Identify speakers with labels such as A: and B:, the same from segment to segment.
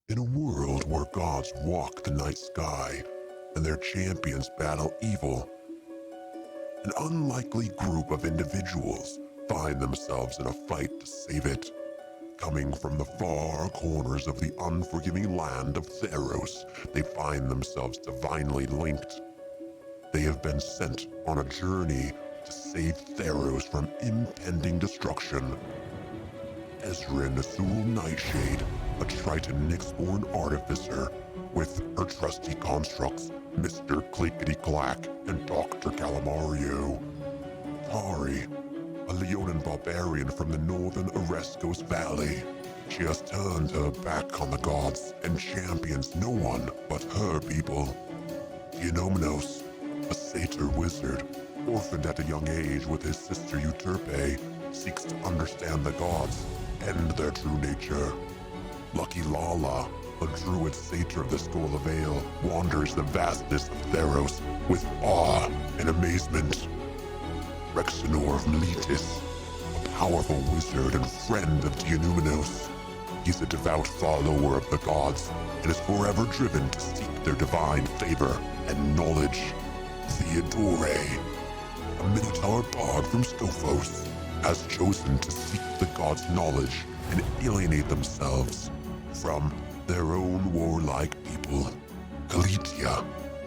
A: In a world where gods walk the night sky and their champions battle evil, an unlikely group of individuals find themselves in a fight to save it. Coming from the far corners of the unforgiving land of Theros, they find themselves divinely linked. They have been sent on a journey to save Theros from impending destruction. Ezrin Azul Nightshade, a Triton Nyx-born artificer, with her trusty constructs, Mr. Clickety-Clack and Dr. Calamario. Tari, a Leonin barbarian from the northern Oreskos Valley. She has turned her back on the gods and champions no one but her people. Theonomos, a satyr wizard, orphaned at a young age with his sister Euterpe, seeks to understand the gods and their true nature. Lucky Lala, a druid satyr of the Skull of Ale, wanders the vastness of Theros with awe and amazement. Rexenor of Meletis, a powerful wizard and friend of Theonomos. He's a devout follower of the gods and is forever driven to seek their divine favor and knowledge. Theodore, a Minotaur bard from Scophos, has chosen to seek the gods' knowledge and alienate themselves from their own warlike people. Kalitia,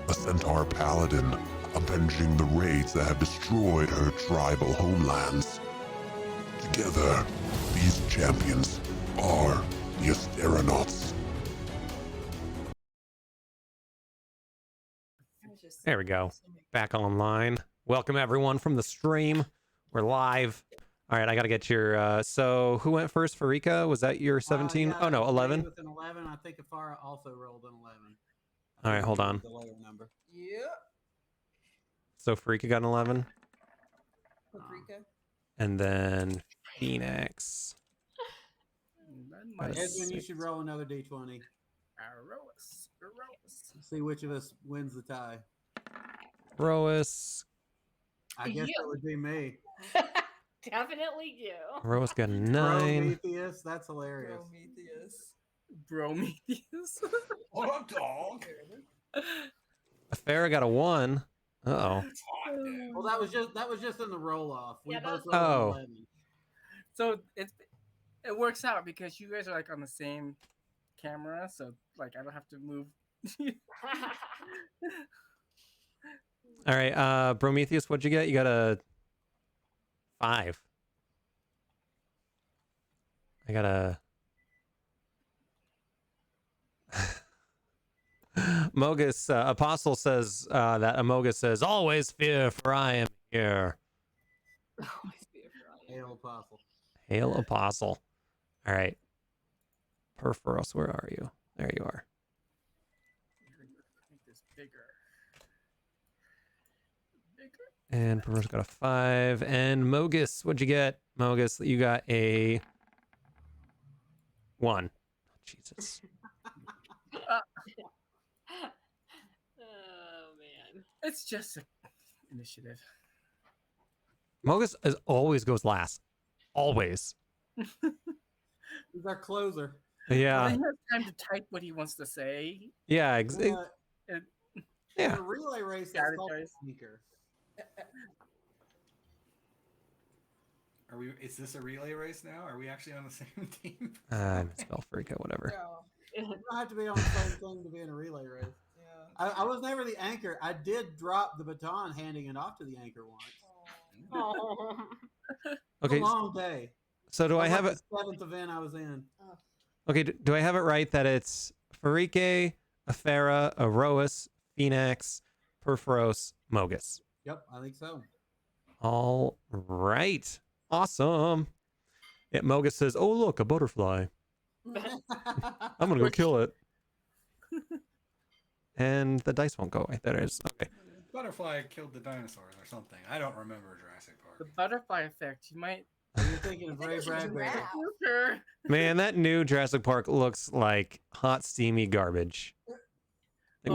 A: a centaur paladin, avenging the raids that have destroyed her tribal homelands. Together, these champions are the Asteronauts.
B: There we go. Back online. Welcome everyone from the stream. We're live. All right, I got to get your so who went first? Farika, was that your 17?
C: Yeah,
B: Oh no, 11.
C: With an 11, I think Afara also rolled an 11.
B: All right, hold on.
C: The lower number.
D: Yep.
B: So Farika got an 11,
D: Paprika.
B: and then Phoenix.
C: Edwin, you should roll another d20.
D: Aroas.
C: See which of us wins the tie.
B: Roas.
C: I guess that would be me.
E: Definitely you.
B: Roas got a 9.
C: Prometheus, that's hilarious.
D: Prometheus.
F: What up, dog?
B: Farah got a 1. Uh-oh.
C: Well, that was just in the roll off. We
E: Yeah, that
C: both
E: was-
C: rolled
B: Oh.
C: an 11.
D: So it works out because you guys are like on the same camera, so like I don't have to move.
B: All right, Prometheus, what'd you get? You got a 5. I got a Mogus. Apostle says that Amogus says, "Always fear, for I am here."
C: Hail Apostle.
B: Hail Apostle. All right, Perforos, where are you? There you are.
D: Make this bigger.
B: And Perforos got a 5. And Mogus, what'd you get? Mogus, you got a 1. Jesus.
E: Oh man.
D: It's just an initiative.
B: Mogus always goes last. Always.
C: He's our closer.
B: Yeah.
D: He has time to type what he wants to say.
B: Yeah.
D: And
B: Yeah.
C: In a relay race, that's called a
D: Strategize.
C: sneaker.
F: Are we? Is this a relay race now? Are we actually on the same team?
B: Spell Freaka, whatever.
C: You don't have to be on the same thing to be in a relay race.
D: yeah.
C: I was never the anchor. I did drop the baton handing it off to the anchor once.
E: Oh.
B: Okay.
C: It's a long day.
B: So do I have it?
C: The 7th event I was in.
B: Okay. Do I have it right that it's Farike, Afera, Aroas, Phoenix, Perforos, Mogus?
C: Yep, I think so.
B: All right. Awesome. Yeah, Mogus says, "Oh look, a butterfly. I'm gonna go kill it." And the dice won't go away. There it is. Okay.
F: Butterfly killed the dinosaurs or something. I don't remember Jurassic
D: The
F: Park.
D: butterfly effect. You might.
C: You're thinking of Ray Bradbury.
D: Sure.
B: Man, that new Jurassic Park looks like hot, steamy garbage. Like,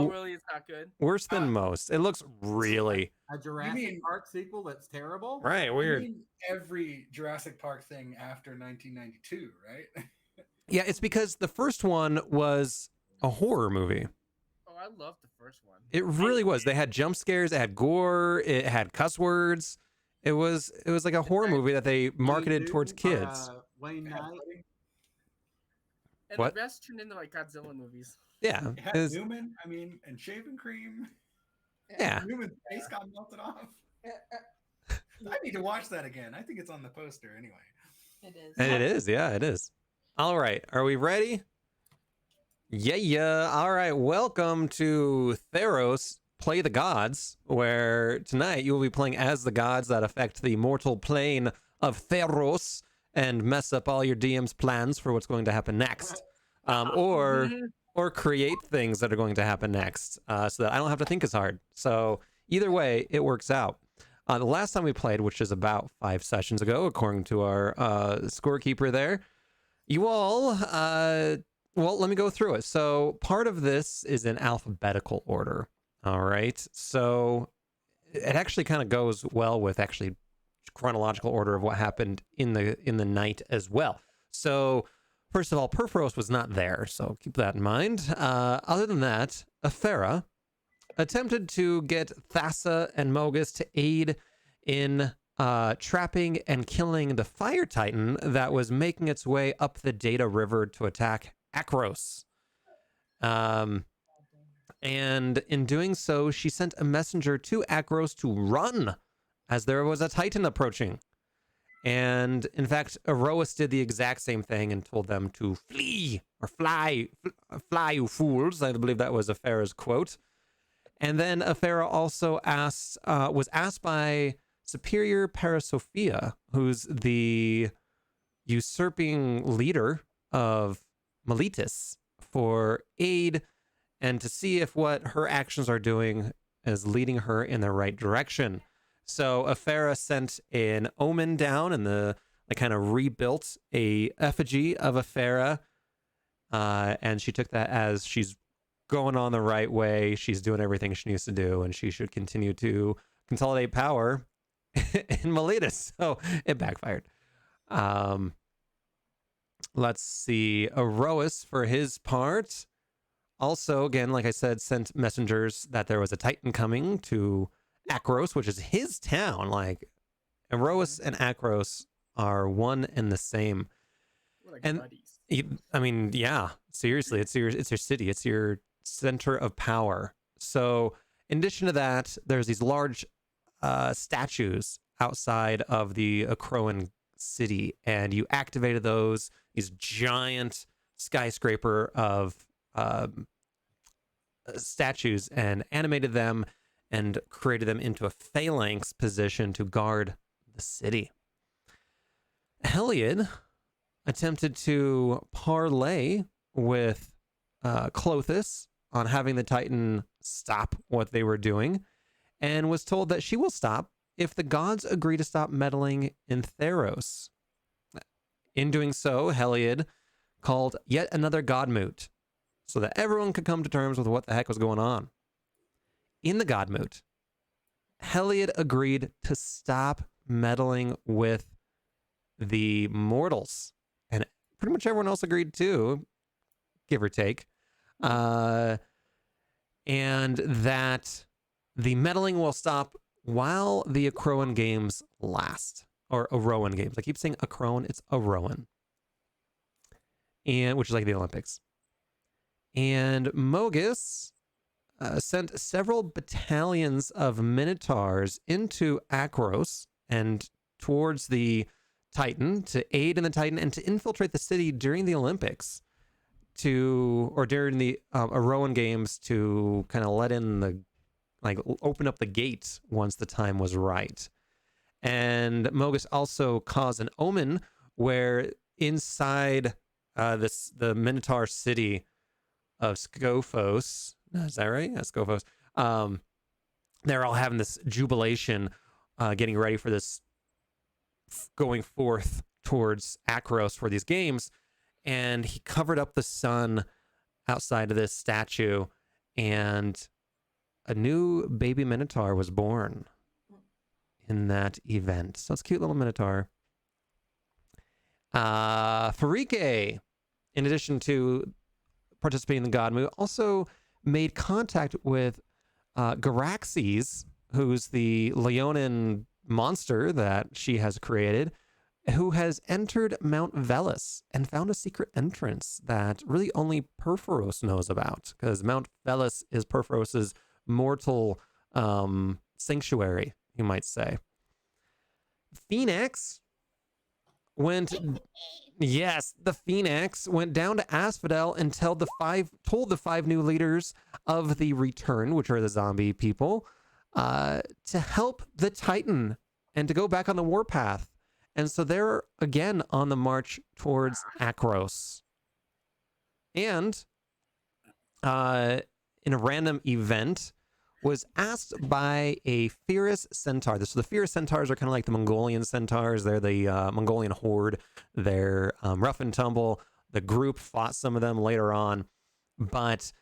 D: Oh, really? It's not good.
B: worse than most. It looks really
C: A Jurassic
F: mean-
C: Park sequel that's terrible?
B: right.
F: I
B: Weird.
F: mean, every Jurassic Park thing after 1992, right?
B: Yeah, it's because the first one was a horror movie.
D: Oh, I love the first one.
B: It really was. They had jump scares, it had gore, it had cuss words. It was like a horror movie that they marketed
C: Wayne
B: towards
C: Newton or,
B: kids.
C: Wayne
F: It had
C: Knight.
F: Buddy,
D: And
B: What?
D: the rest turned into like Godzilla movies.
B: Yeah.
F: it had
B: it was-
F: Newman, I mean, and shaving cream.
B: yeah.
F: Newman's face got melted off. I need to watch that again. I think it's on the poster anyway.
E: It is.
B: And it is. Yeah, it is. All right. Are we ready? Yeah. All right. Welcome to Theros Play the Gods, where tonight you will be playing as the gods that affect the mortal plane of Theros and mess up all your DM's plans for what's going to happen next. Or create things that are going to happen next, so that I don't have to think as hard. So either way, it works out. The last time we played, which is about 5 sessions ago, according to our scorekeeper there, you all, well, let me go through it. So part of this is in alphabetical order. All right. So it actually kind of goes well with actually chronological order of what happened in the night as well. So first of all, Perforos was not there, so keep that in mind. Other than that, Aphera attempted to get Thassa and Mogus to aid in trapping and killing the Fire Titan that was making its way up the Data River to attack Akros. And in doing so, she sent a messenger to Akros to run as there was a Titan approaching. And in fact, Erois did the exact same thing and told them to flee or fly, you fools. I believe that was Aphera's quote. And then Aphera also was asked by Superior Parasophia, who's the usurping leader of Miletus, for aid and to see if what her actions are doing is leading her in the right direction. So Aphera sent an omen down and they kind of rebuilt a effigy of Aphera. And she took that as she's going on the right way. She's doing everything she needs to do, and she should continue to consolidate power in Miletus. So it backfired. Let's see. Erois, for his part, also, again, like I said, sent messengers that there was a Titan coming to Akros, which is his town. Like, Erois and Akros are one and the same.
D: We're like
B: And
D: buddies.
B: I mean, yeah, seriously, it's your city, it's your center of power. So, in addition to that, there's these large statues outside of the Akroan city, and you activated these giant skyscraper of statues and animated them and created them into a phalanx position to guard the city. Heliod attempted to parlay with Clothis on having the Titan stop what they were doing, and was told that she will stop if the gods agree to stop meddling in Theros. In doing so, Heliod called yet another god moot so that everyone could come to terms with what the heck was going on. In the god moot, Heliod agreed to stop meddling with the mortals, and pretty much everyone else agreed too, give or take. And that the meddling will stop while the Akroan games last. Or Aroan games. I keep saying Akroan, it's Aroan. And which is like the Olympics. And Mogus sent several battalions of Minotaurs into Akros and towards the Titan to aid in the Titan and to infiltrate the city during the Olympics during the Aroan games to kind of let in open up the gates once the time was right. And Mogus also caused an omen where inside the Minotaur city of Scophos, is that right? Yeah, Scophos. They're all having this jubilation, getting ready for this going forth towards Akros for these games. And he covered up the sun outside of this statue, and a new baby Minotaur was born in that event. So it's a cute little Minotaur. Farike in addition to participating in the God Move, also made contact with Garaxes, who's the Leonin monster that she has created, who has entered Mount Velis and found a secret entrance that really only Perforos knows about, because Mount Velis is Perforos's mortal sanctuary, you might say. Phoenix went, yes, the Phoenix went down to Asphodel and told the five new leaders of the Return, which are the zombie people, to help the Titan and to go back on the warpath. And so they're again on the march towards Akros. And in a random event, was asked by a Theros centaur. So the Theros centaurs are kind of like the Mongolian centaurs. They're the Mongolian horde. They're rough and tumble. The group fought some of them later on. But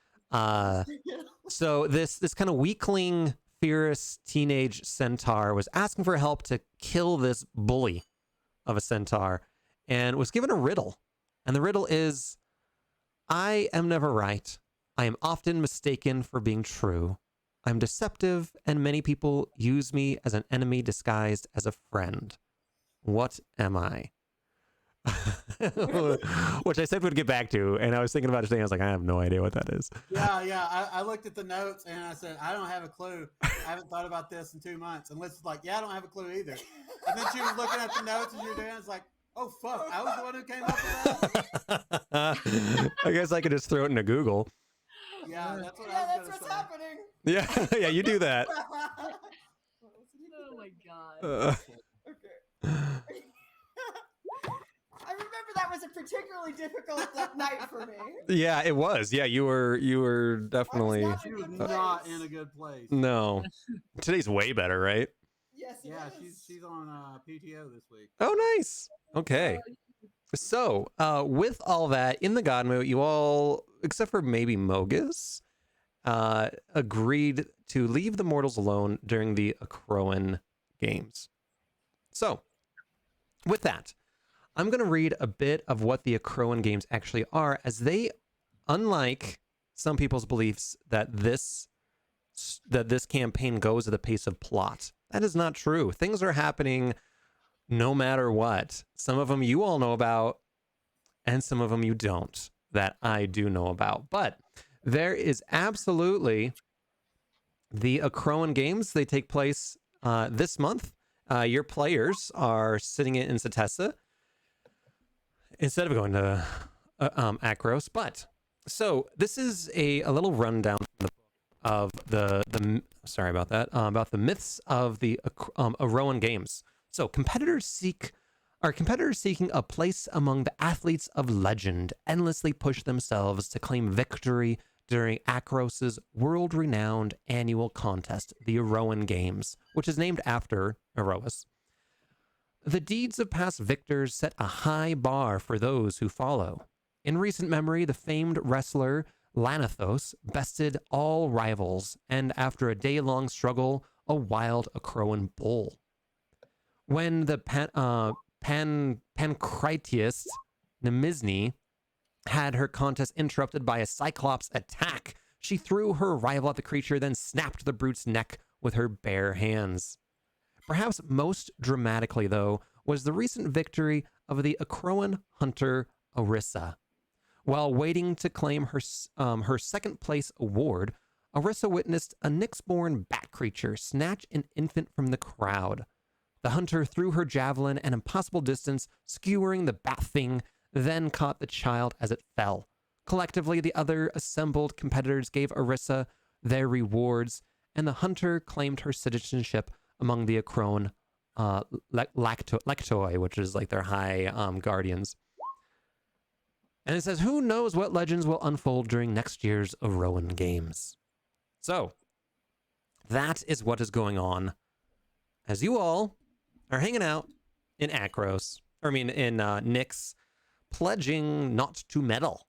B: so this kind of weakling Theros teenage centaur was asking for help to kill this bully of a centaur and was given a riddle. And the riddle is, I am never right. I am often mistaken for being true. I'm deceptive, and many people use me as an enemy disguised as a friend. What am I? Which I said we'd get back to, and I was thinking about it today. I was like, I have no idea what that is.
C: Yeah. I looked at the notes and I said, I don't have a clue. I haven't thought about this in 2 months. And Liz was like, yeah, I don't have a clue either. And then she was looking at the notes and you were doing it. I was like, oh, fuck. I was the one who came up with that.
B: I guess I could just throw it into Google.
C: Yeah, that's what
G: Yeah,
C: I
G: that's
C: was going to
G: what's
C: say.
G: happening.
B: Yeah, yeah, you do that.
E: Oh my god.
G: Okay. I remember that was a particularly difficult night for me.
B: Yeah, it was. Yeah, you were definitely.
G: not
C: She
G: in a
C: was
G: good
C: not
G: place.
C: in a good place.
B: No. Today's way better, right?
G: Yes, it
C: Yeah,
G: is.
C: she's on PTO this week.
B: Oh, nice. Okay. So, with all that in the God Mode, you all, except for maybe Mogus, agreed to leave the mortals alone during the Akroan games. So, with that, I'm going to read a bit of what the Akroan games actually are, as they, unlike some people's beliefs that this campaign goes at the pace of plot. That is not true. Things are happening no matter what. Some of them you all know about, and some of them you don't, that I do know about. But there is absolutely the Akroan games. They take place this month. Your players are sitting in Satessa instead of going to Akros. But so this is a little rundown of the sorry about that, about the myths of the Akroan games. So competitors seeking a place among the athletes of legend endlessly push themselves to claim victory during Akros's world-renowned annual contest, the Aroan Games, which is named after Aroas. The deeds of past victors set a high bar for those who follow. In recent memory, the famed wrestler Lanathos bested all rivals, and after a day-long struggle, a wild Akroan bull. When the Pancratius Nemizne had her contest interrupted by a Cyclops attack, she threw her rival at the creature, then snapped the brute's neck with her bare hands. Perhaps most dramatically, though, was the recent victory of the Akroan hunter Orissa. While waiting to claim her second place award, Orissa witnessed a Nyx-born bat creature snatch an infant from the crowd. The hunter threw her javelin an impossible distance, skewering the bat thing, then caught the child as it fell. Collectively, the other assembled competitors gave Orissa their rewards, and the hunter claimed her citizenship among the Akroan Lactoi, which is like their high guardians. And it says, who knows what legends will unfold during next year's Aroan Games. So, that is what is going on as you all are hanging out in Akros, in Nyx, pledging not to meddle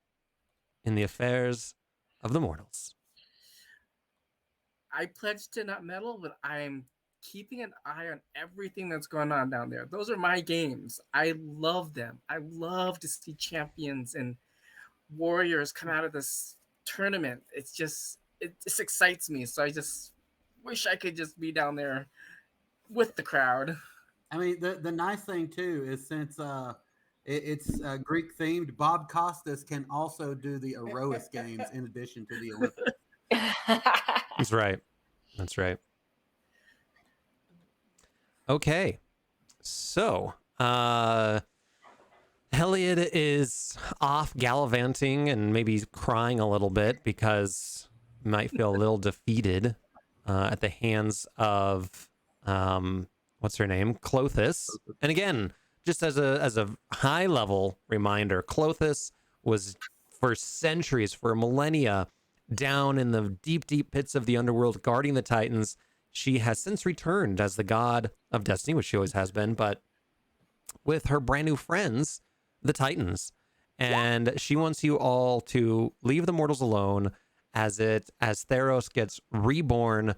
B: in the affairs of the mortals.
D: I pledge to not meddle, but I'm keeping an eye on everything that's going on down there. Those are my games. I love them. I love to see champions and warriors come out of this tournament. It just excites me. So I just wish I could just be down there with the crowd.
C: I mean, the nice thing too is since it's Greek themed, Bob Costas can also do the Erois games in addition to the Olympics.
B: That's right. That's right. Okay. So, Elliot is off gallivanting and maybe crying a little bit because he might feel a little defeated at the hands of what's her name, Clothis. And again, just as a high level reminder, Clothis was for centuries, for millennia, down in the deep pits of the underworld, guarding the Titans. She has since returned as the god of destiny, which she always has been, but with her brand new friends, the Titans. And she wants you all to leave the mortals alone as Theros gets reborn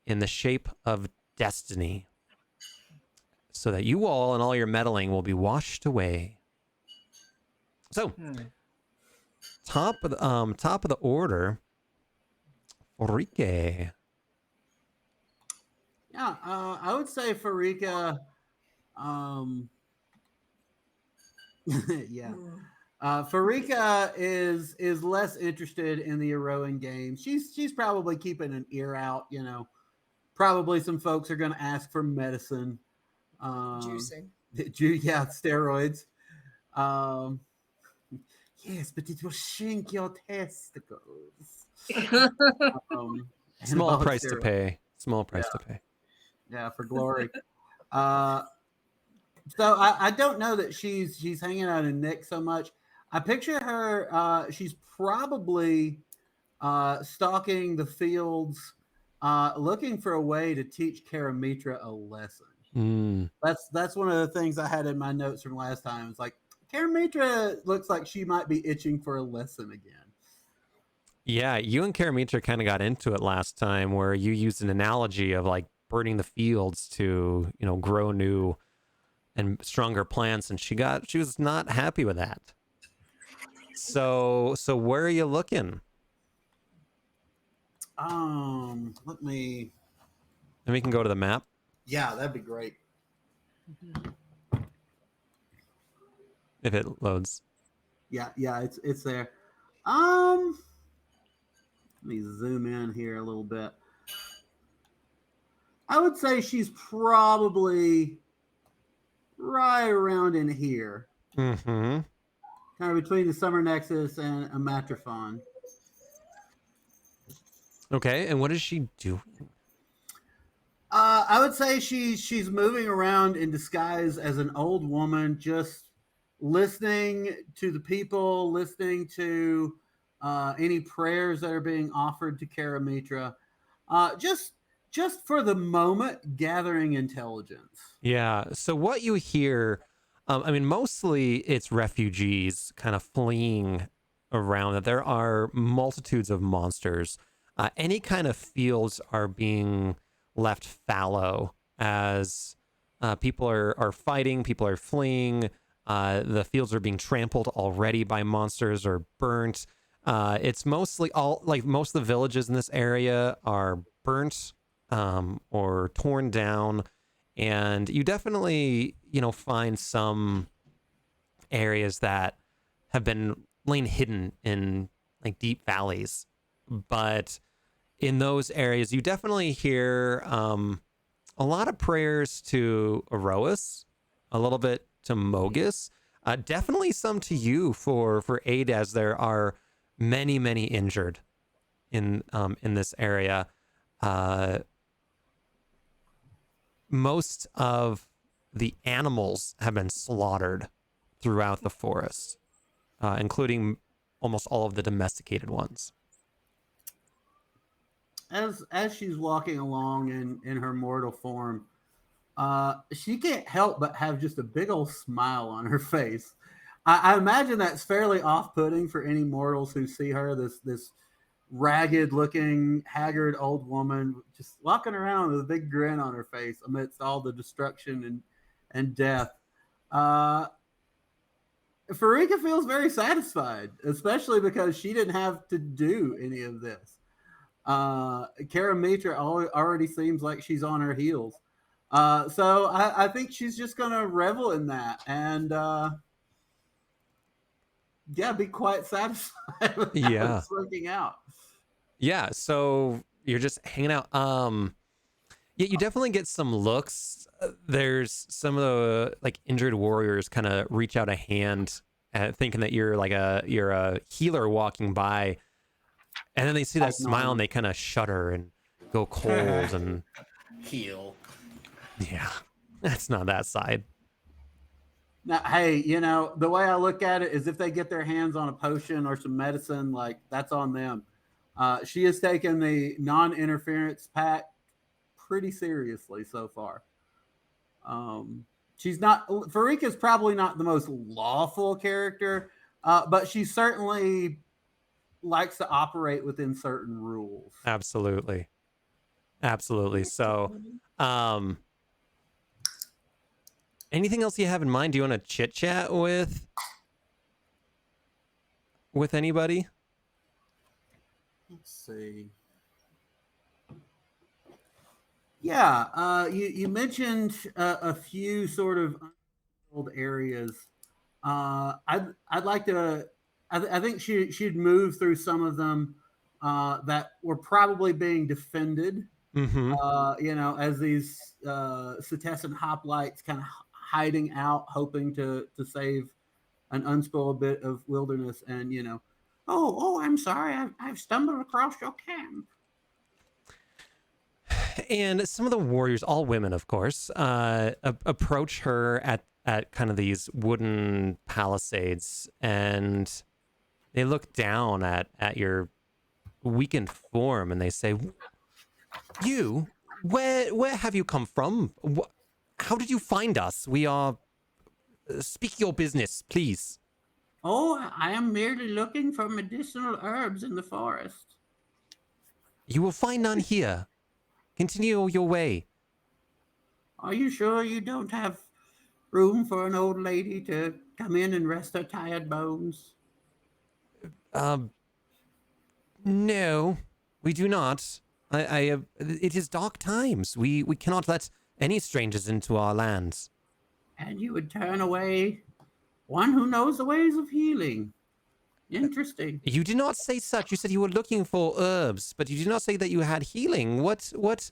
B: in the shape of destiny, so that you all and all your meddling will be washed away. So, top of the order, Ulrike.
C: Yeah, I would say Farika. Yeah, Farika is less interested in the Eroan game. She's probably keeping an ear out. You know, probably some folks are going to ask for medicine.
G: Juicing.
C: Yeah, steroids. Yes, but it will shrink your testicles.
B: Small price to
C: steroids.
B: pay. Small price to pay.
C: Yeah, for glory. So I don't know that she's hanging out in Nick so much. I picture her. She's probably stalking the fields, looking for a way to teach Karamitra a lesson. That's one of the things I had in my notes from last time. It's like Karamitra looks like she might be itching for a lesson again.
B: Yeah, you and Karamitra kind of got into it last time, where you used an analogy of like burning the fields to, you know, grow new and stronger plants, and she was not happy with that. So where are you looking?
C: Let me.
B: And we can go to the map.
C: Yeah, that'd be great.
B: If it loads.
C: Yeah, it's there. Let me zoom in here a little bit. I would say she's probably right around in here.
B: Mm-hmm.
C: Kind of between the Summer Nexus and Amatrophon.
B: Okay, and what does she do?
C: I would say she's moving around in disguise as an old woman, just listening to the people, listening to any prayers that are being offered to Karamitra. Just for the moment, gathering intelligence.
B: Yeah, so what you hear, I mean, mostly it's refugees kind of fleeing around. There are multitudes of monsters. Any kind of fields are being left fallow as people are fighting, people are fleeing. The fields are being trampled already by monsters or burnt. It's mostly most of the villages in this area are burnt or torn down. And you definitely, find some areas that have been lain hidden in like deep valleys. But in those areas, you definitely hear a lot of prayers to Erois, a little bit to Mogus, definitely some to you for aid, as there are many, many injured in this area. Most of the animals have been slaughtered throughout the forest, including almost all of the domesticated ones.
C: As she's walking along in her mortal form, she can't help but have just a big old smile on her face. I imagine that's fairly off-putting for any mortals who see her, this ragged-looking, haggard old woman just walking around with a big grin on her face amidst all the destruction and death. Farika feels very satisfied, especially because she didn't have to do any of this. Kara Mitra already seems like she's on her heels. So I think she's just going to revel in that and, yeah, be quite satisfied with how it's working out.
B: Yeah, so you're just hanging out. Yeah, you definitely get some looks. There's some of the like injured warriors kind of reach out a hand, thinking that you're a healer walking by, and then they see that smile and they kind of shudder and go cold and
F: Heal.
B: yeah, that's not that side.
C: Now, hey, the way I look at it is if they get their hands on a potion or some medicine, like that's on them. She has taken the non-interference pact pretty seriously so far. She's not, Farika's probably not the most lawful character, but she certainly likes to operate within certain rules.
B: Absolutely. So, anything else you have in mind? Do you want to chit chat with anybody?
C: Let's see. Yeah, you mentioned a few sort of old areas. I'd like to. I think she'd move through some of them that were probably being defended. As these Cetessan hoplites kind of hiding out, hoping to save an unspoiled bit of wilderness, and oh, I'm sorry, I've stumbled across your camp.
B: And some of the warriors, all women, of course, approach her at kind of these wooden palisades, and they look down at your weakened form, and they say, "You, where have you come from? How did you find us? We are. Speak your business, please."
C: Oh, I am merely looking for medicinal herbs in the forest.
B: You will find none here. Continue your way.
C: Are you sure you don't have room for an old lady to come in and rest her tired bones?
B: No, we do not. It is dark times. We cannot let any strangers into our lands.
C: And you would turn away one who knows the ways of healing. Interesting.
B: You did not say such. You said you were looking for herbs, but you did not say that you had healing. What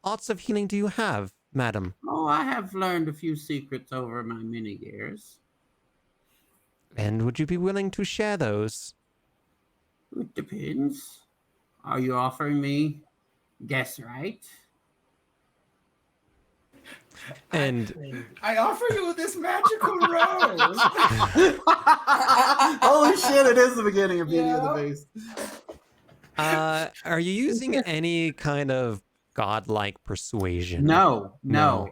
B: arts of healing do you have, madam?
C: Oh, I have learned a few secrets over my many years.
B: And would you be willing to share those?
C: It depends. Are you offering me guess right?
B: And
F: I offer you this magical rose.
C: Holy shit, it is the beginning of Beauty and the Beast.
B: are you using any kind of godlike persuasion?
C: No.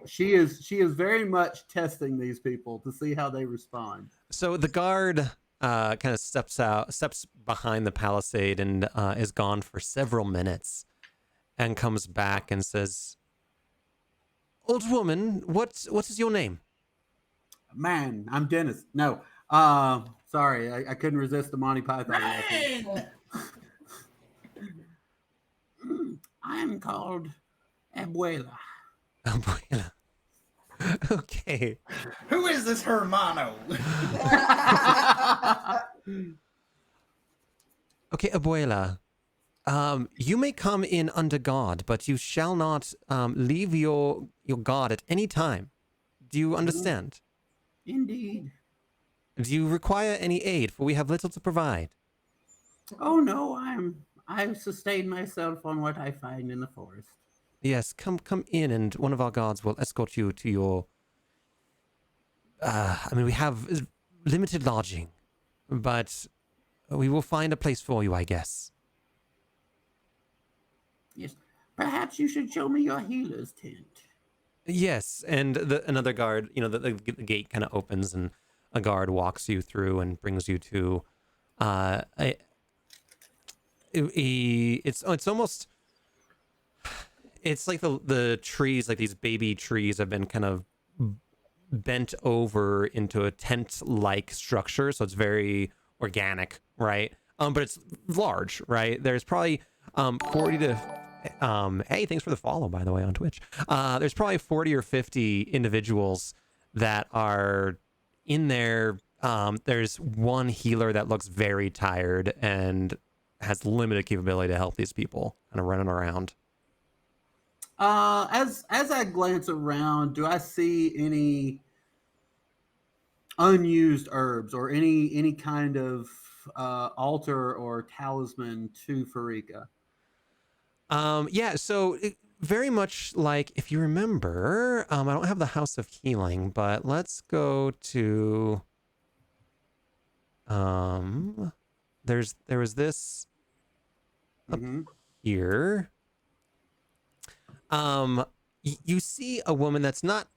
C: She is very much testing these people to see how they respond.
B: So the guard kind of steps behind the palisade and is gone for several minutes and comes back and says, "Old woman, what is your name?"
C: Man, I'm Dennis. No, sorry, I couldn't resist the Monty Python. I'm called Abuela.
B: Abuela. Okay.
F: Who is this Hermano?
B: Okay, Abuela. You may come in under guard, but you shall not leave your guard at any time. Do you understand?
C: Indeed.
B: Do you require any aid? For we have little to provide.
C: Oh no, I sustain myself on what I find in the forest.
B: Yes, come in, and one of our guards will escort you to your. We have limited lodging, but we will find a place for you, I guess.
C: Yes, perhaps you should show me your healer's tent.
B: Yes, and another guard, the gate kind of opens, and a guard walks you through and brings you to. It's almost. It's like the trees, like these baby trees, have been kind of bent over into a tent-like structure, so it's very organic, right? But it's large, right? There's probably 40 to hey, thanks for the follow, by the way, on Twitch. There's probably 40 or 50 individuals that are in there. There's one healer that looks very tired and has limited capability to help these people, kind of running around.
C: As I glance around, do I see any unused herbs or any kind of altar or talisman to Farika?
B: Yeah, so very much like, if you remember, I don't have the House of Healing, but let's go to there was this up here. You see a woman that's not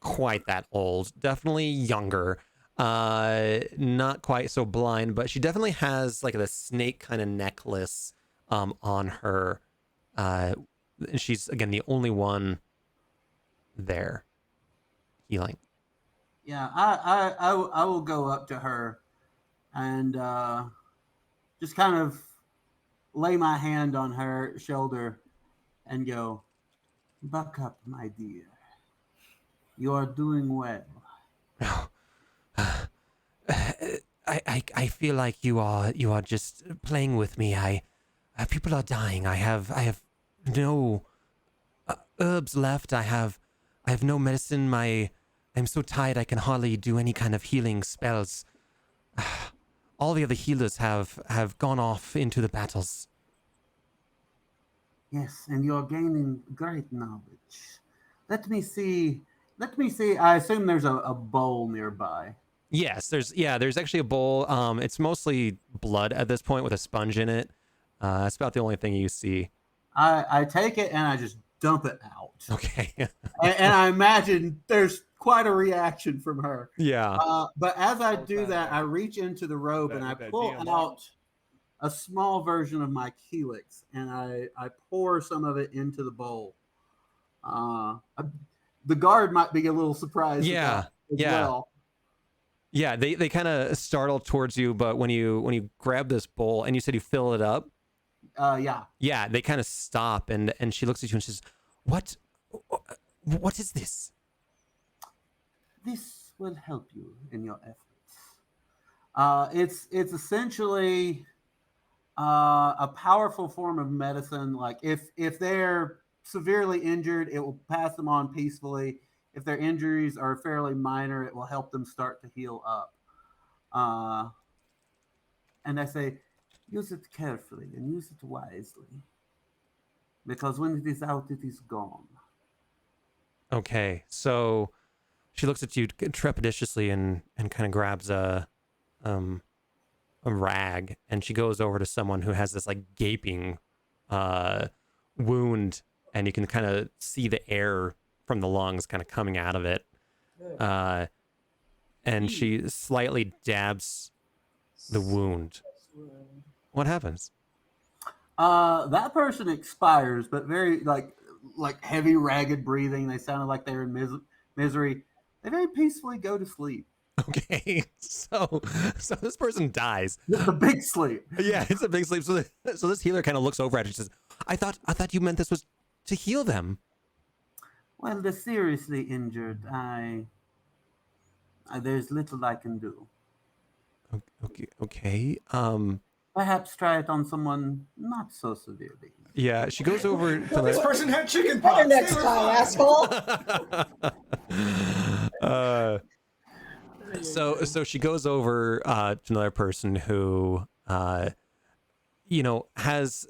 B: quite that old, definitely younger, not quite so blind, but she definitely has like the snake kind of necklace on her. And she's, again, the only one there healing.
C: Yeah, I will go up to her and just kind of lay my hand on her shoulder and go, "Buck up, my dear. You are doing well."
B: I feel like you are just playing with me. People are dying. I have no herbs left. I have no medicine. I'm so tired I can hardly do any kind of healing spells. All the other healers have gone off into the battles.
C: Yes, and you're gaining great knowledge. Let me see. I assume there's a bowl nearby.
B: Yes, there's actually a bowl. It's mostly blood at this point with a sponge in it. That's about the only thing you see.
C: I take it and I just dump it out.
B: Okay.
C: and I imagine there's quite a reaction from her.
B: Yeah.
C: But as I do that, I reach into the robe and I pull out a small version of my helix and I pour some of it into the bowl. The guard might be a little surprised.
B: Yeah.
C: Well.
B: Yeah, they kind of startle towards you, but when you grab this bowl and you said you fill it up. Yeah, they kind of stop and she looks at you and says, What is this?
C: This will help you in your efforts. It's essentially a powerful form of medicine. Like if they're severely injured, it will pass them on peacefully. If their injuries are fairly minor, it will help them start to heal up. And I say, use it carefully and use it wisely. Because when it is out, it is gone.
B: Okay, so she looks at you trepidatiously and kind of grabs a rag, and she goes over to someone who has this like gaping wound, and you can kind of see the air from the lungs kind of coming out of it. And she slightly dabs the wound. What happens?
C: That person expires, but very like heavy, ragged breathing. They sounded like they were in misery. They very peacefully go to sleep.
B: Okay, so this person dies.
C: It's a big sleep.
B: Yeah, it's a big sleep. So this healer kind of looks over at her and says, I thought you meant this was to heal them.
C: Well, the seriously injured, there's little I can do.
B: Okay.
C: Perhaps try it on someone not so severely.
B: Yeah, she goes over to
F: This person had chicken
G: Better
F: pox.
G: next time, asshole.
B: So she goes over to another person who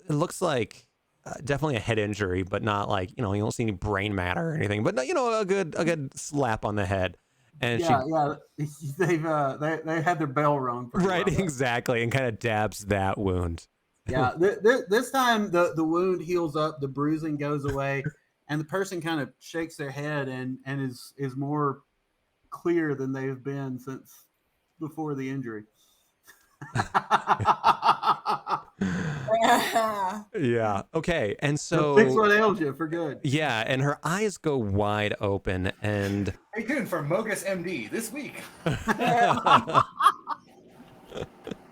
B: looks like definitely a head injury, but not like, you don't see any brain matter or anything, but a good slap on the head. And
C: they had their bell rung.
B: Right, exactly, and kind of dabs that wound.
C: Yeah, this time the wound heals up, the bruising goes away, and the person kind of shakes their head and is more clear than they've been since before the injury.
B: Yeah. Okay. And so
C: fix what ails you for good.
B: Yeah, and her eyes go wide open, and
F: Hey, dude, for Mogus MD this week.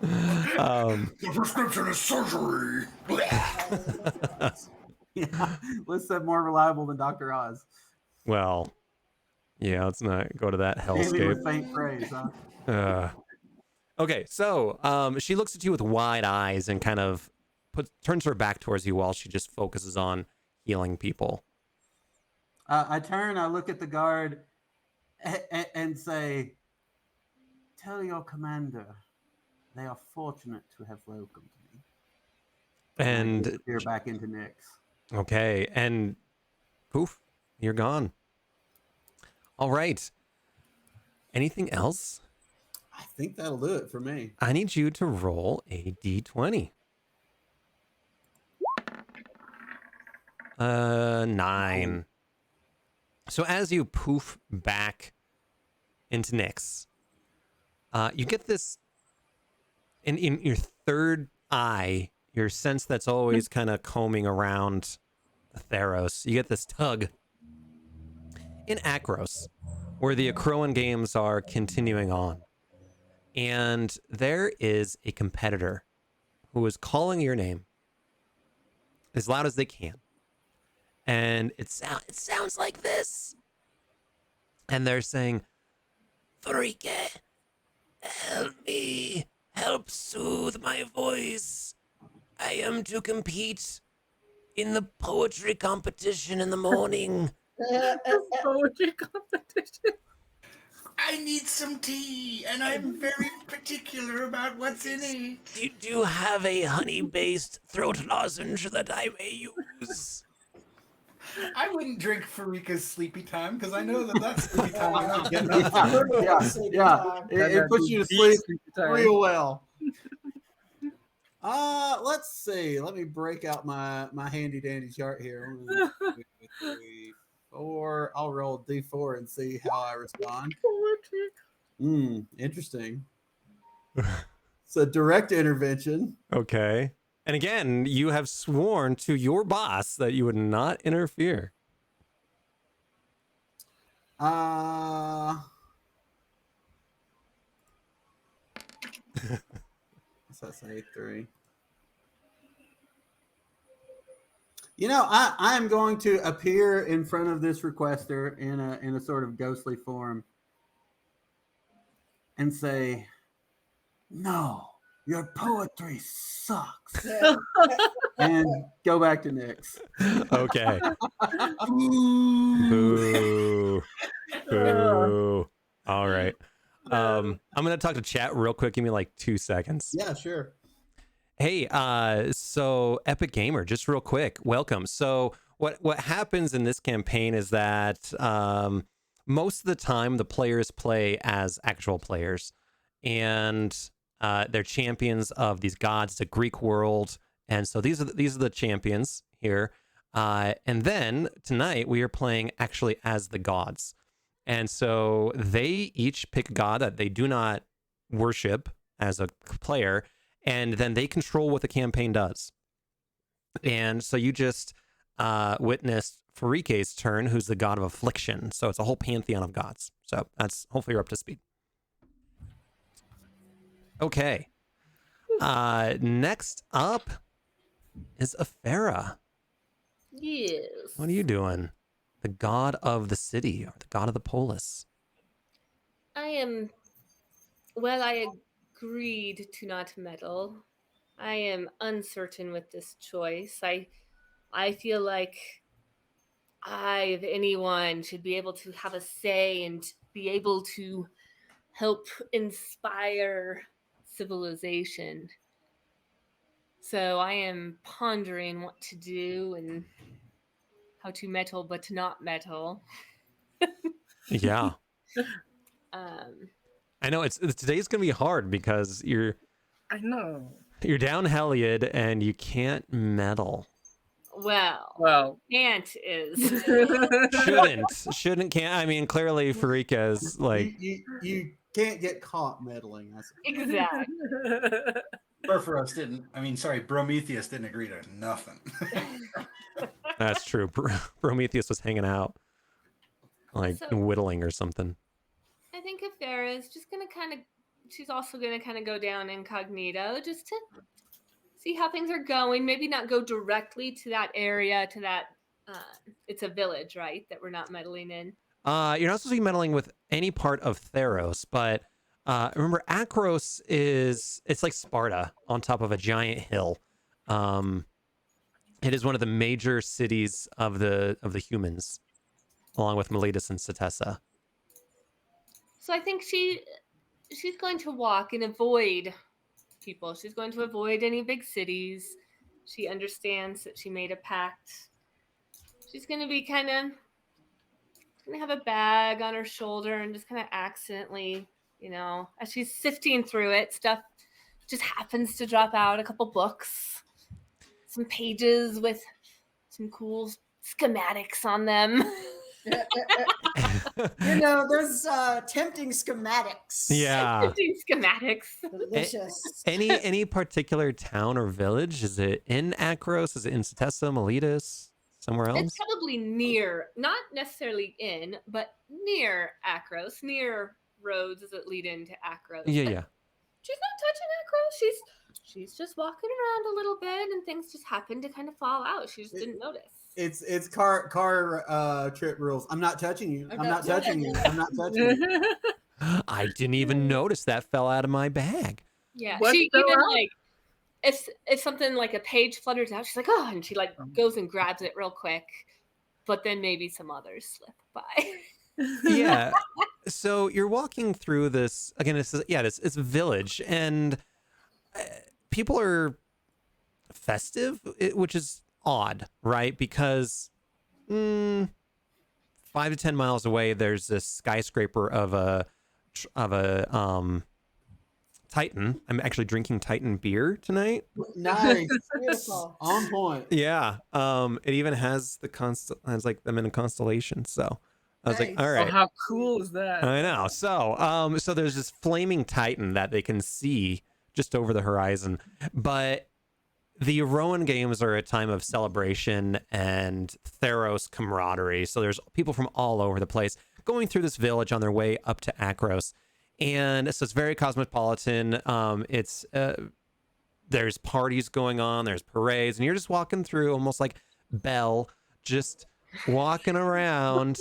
F: The prescription is surgery.
C: Yeah, let's say more reliable than Dr. Oz.
B: Well, yeah, let's not go to that
C: Maybe
B: hellscape.
C: with faint praise, huh?
B: Okay, so she looks at you with wide eyes and kind of turns her back towards you while she just focuses on healing people.
C: I turn, I look at the guard and say, tell your commander they are fortunate to have welcomed me.
B: And
C: disappear back into Nyx.
B: Okay, and poof, you're gone. All right. Anything else?
C: I think that'll do it for me.
B: I need you to roll a d20. 9. So as you poof back into Nyx, you get this in your third eye, your sense that's always kind of combing around Theros. You get this tug in Akros, where the Akroan games are continuing on. And there is a competitor who is calling your name as loud as they can. And it sounds like this. And they're saying, Farike, help me. Help soothe my voice. I am to compete in the poetry competition in the morning.
D: Poetry competition.
F: I need some tea, and I'm very particular about what's in it.
B: Do you have a honey-based throat lozenge that I may use?
F: I wouldn't drink Farika's sleepy time because I know that's sleepy time. I'm not getting
C: Yeah,
F: up.
C: yeah. It puts you to sleep real well. Let's see. Let me break out my handy dandy chart here. 1, 2, 3, 4. I'll roll D4 and see how I respond. Interesting. So direct intervention.
B: Okay. And again, you have sworn to your boss that you would not interfere.
C: So that's 3. You know, I'm going to appear in front of this requester in a sort of ghostly form and say, "No, your poetry sucks," and go back to Nyx.
B: Okay. Boo. Boo. All right. I'm gonna talk to chat real quick. Give me like 2 seconds.
C: Yeah, sure.
B: Hey, so Epic Gamer, just real quick, welcome. So what happens in this campaign is that most of the time the players play as actual players, and they're champions of these gods, the Greek world, and so these are the champions here. And then tonight we are playing actually as the gods, and so they each pick a god that they do not worship as a player. And then they control what the campaign does. And so you just witnessed Farike's turn, who's the god of affliction. So it's a whole pantheon of gods. So that's, hopefully you're up to speed. Okay. Next up is Afera.
E: Yes.
B: What are you doing? The god of the city, or the god of the polis.
E: I agreed to not meddle. I am uncertain with this choice. I feel like I, if anyone, should be able to have a say and be able to help inspire civilization. So I am pondering what to do and how to meddle but to not meddle.
B: Yeah. I know today's gonna be hard because
D: I know.
B: you're down Heliod and you can't meddle.
E: Well, Ant is.
B: Shouldn't can't. I mean, clearly Farika is like
C: you can't get caught meddling.
E: Exactly.
F: Perforos didn't. I mean, sorry, Prometheus didn't agree to nothing.
B: that's true. Prometheus was hanging out, like
E: So-
B: whittling or something.
E: think if Farah's just gonna she's also gonna kind of go down incognito just to see how things are going. Maybe not go directly to that area, to that. It's a village, right? That we're not meddling in.
B: You're not supposed to be meddling with any part of Theros, but remember, Akros it's like Sparta on top of a giant hill. It is one of the major cities of the humans, along with Miletus and Setessa.
E: So I think she's going to walk and avoid people. She's going to avoid any big cities. She understands that she made a pact. She's going to be kind of going to have a bag on her shoulder and just kind of accidentally, as she's sifting through it, stuff just happens to drop out. A couple books, some pages with some cool schematics on them.
G: Those tempting schematics.
B: Yeah.
E: Tempting schematics.
G: Delicious.
B: Any particular town or village? Is it in Akros? Is it in Setessa, Miletus? Somewhere else?
E: It's probably near, not necessarily in, but near Akros, near roads that lead into Akros.
B: Yeah.
E: She's not touching Akros. She's just walking around a little bit, and things just happen to kind of fall out. She just didn't notice.
C: It's car trip rules. I'm not touching you. I'm not touching you. I'm not touching you.
B: I didn't even notice that fell out of my bag.
E: Yeah,
D: What
E: she
D: fell
E: even
D: out?
E: like if something like a page flutters out, she's like, oh, and she like goes and grabs it real quick. But then maybe some others slip by.
B: Yeah. So you're walking through this again. It's a village, and people are festive, which is odd, right? Because 5 to 10 miles away, there's this skyscraper of a Titan. I'm actually drinking Titan beer tonight.
C: Nice.
G: Beautiful.
C: On point.
B: Yeah. It even has has like them in a constellation. So I was like,
G: Nice.
B: all
D: Oh,
B: right.
D: how cool is that?
B: I know. So there's this flaming Titan that they can see just over the horizon. But the Rowan Games are a time of celebration and Theros camaraderie. So there's people from all over the place going through this village on their way up to Akros. And so it's very cosmopolitan. There's parties going on, there's parades, and you're just walking through almost like Belle, just walking around,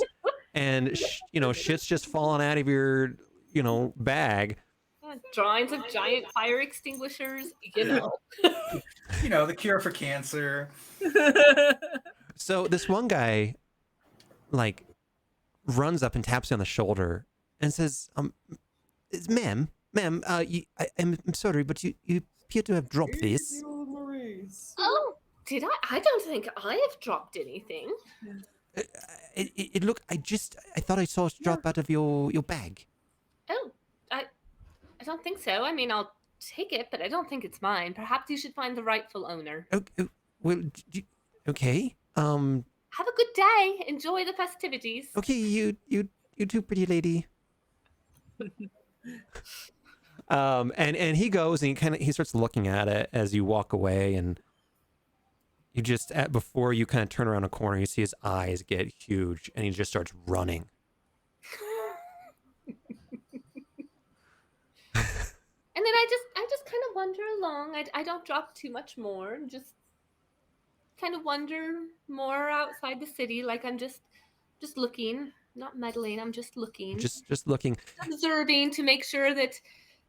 B: and shit's just falling out of your bag.
E: Drawings of giant fire extinguishers,
F: The cure for cancer.
B: So this one guy like runs up and taps you on the shoulder and says, ma'am, I'm sorry, but you appear to have dropped this.
E: Oh, did I? I don't think I have dropped anything.
B: Look, I thought I saw it drop out of your bag.
E: Oh, I don't think so. I mean, I'll take it, but I don't think it's mine. Perhaps you should find the rightful owner.
B: Oh, well, okay.
E: Have a good day. Enjoy the festivities.
B: Okay, you too, pretty lady. And he goes and he starts looking at it as you walk away, and you just before you kind of turn around a corner, you see his eyes get huge, and he just starts running.
E: And then I just kind of wander along. I don't drop too much more. Just kind of wander more outside the city, like I'm just looking, not meddling. I'm just looking,
B: Just looking.
E: observing to make sure that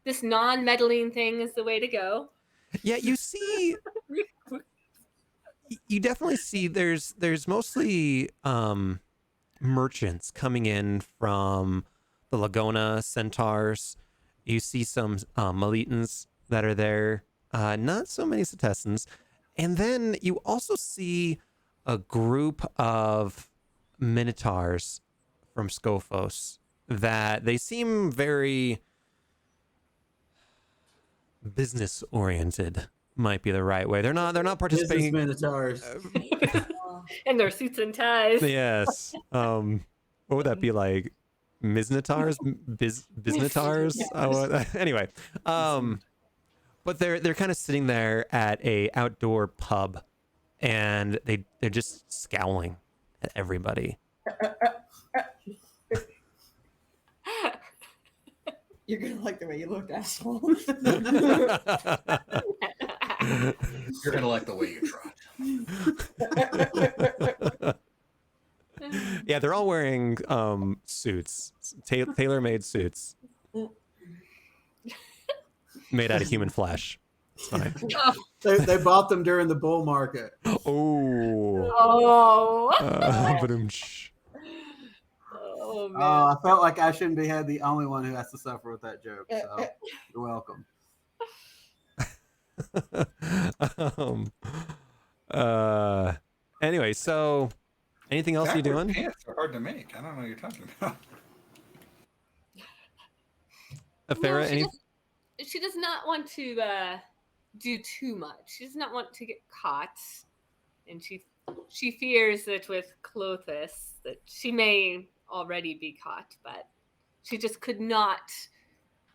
E: this non-meddling thing is the way to go.
B: Yeah, you see, you definitely see. There's mostly merchants coming in from the Laguna Centaurs. You see some Militans that are there. Not so many Setessans. And then you also see a group of Minotaurs from Scophos that they seem very business oriented. Might be the right way. They're not participating.
C: Business Minotaurs.
E: And their suits and ties.
B: Yes. What would that be like? Miznatars? Biznatars? Anyway. But they're kind of sitting there at a outdoor pub, and they're just scowling at everybody.
G: You're gonna like the way you look, asshole.
F: You're gonna like the way you trot.
B: Yeah, they're all wearing suits, tailor-made suits, made out of human flesh. It's fine.
C: They bought them during the bull market.
B: Oh.
E: Oh.
B: Ba-dum-tsh.
E: Oh man.
C: I felt like I shouldn't be the only one who has to suffer with that joke. So you're welcome.
B: Anyway, so anything else you
F: Backwards
B: doing?
F: Pants are hard to make. I don't know what you're talking about.
B: Farah,
E: No,
B: any?
E: she does not want to do too much. She does not want to get caught, and she fears that with Clothis that she may already be caught, but she just could not.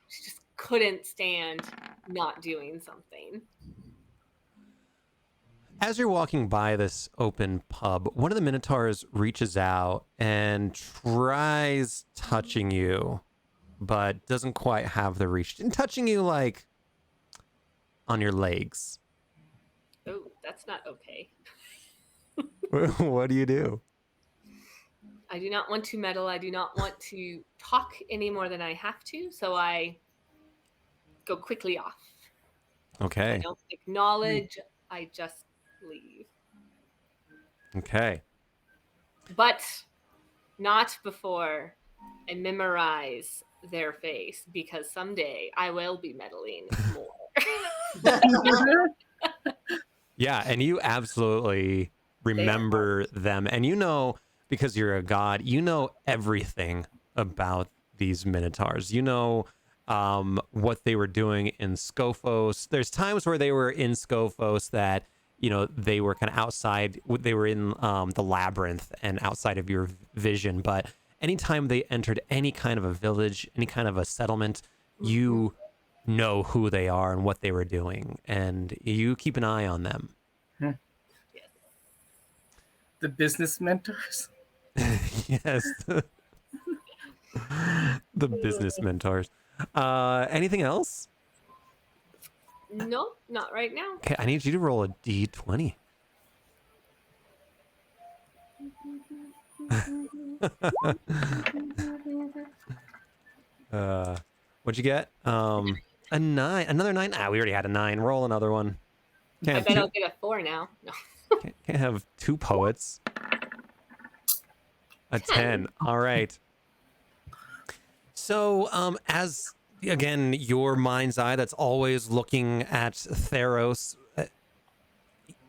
E: She just couldn't stand not doing something.
B: As you're walking by this open pub, one of the Minotaurs reaches out and tries touching you, but doesn't quite have the reach. And touching you like on your legs.
E: Oh, that's not okay.
B: What do you do?
E: I do not want to meddle. I do not want to talk any more than I have to, so I go quickly off. I
B: Okay.
E: don't acknowledge. I just leave.
B: Okay.
E: But not before I memorize their face, because someday I will be meddling more.
B: Yeah, and you absolutely remember them. And you know, because you're a god, you know everything about these Minotaurs. You know what they were doing in Scophos. There's times where they were in Scophos that, you know, they were kind of outside. They were in the labyrinth and outside of your vision. But anytime they entered any kind of a village, any kind of a settlement, you know who they are and what they were doing. And you keep an eye on them.
D: The business mentors.
B: Yes. The business mentors. Anything else?
E: No, not right now.
B: Okay, I need you to roll a d20. What'd you get? A 9. Another 9. Ah, we already had a 9. Roll another one.
E: I
B: Can't
E: bet
B: have
E: I'll get a 4 now. No.
B: can't have two poets. A 10. All right. So, as again, your mind's eye that's always looking at Theros,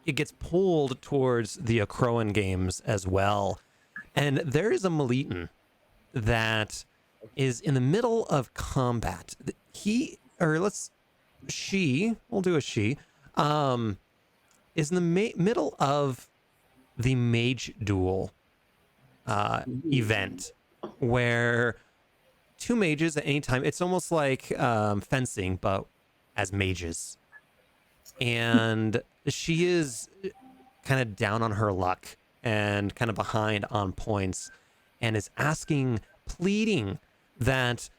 B: it gets pulled towards the Acroan games as well. And there is a Melitan that is in the middle of combat. We'll do a she, is in the middle of the mage duel event, where two mages at any time, it's almost like fencing, but as mages. And she is kind of down on her luck and kind of behind on points, and is pleading that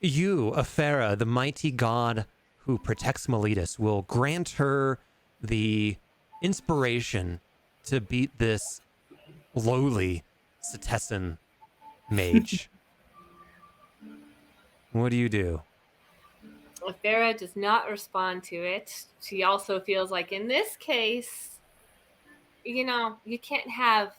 B: you, Afera, the mighty god who protects Meletus, will grant her the inspiration to beat this lowly Setessan mage. What do you do?
E: Farah does not respond to it. She also feels like in this case, you know, you can't have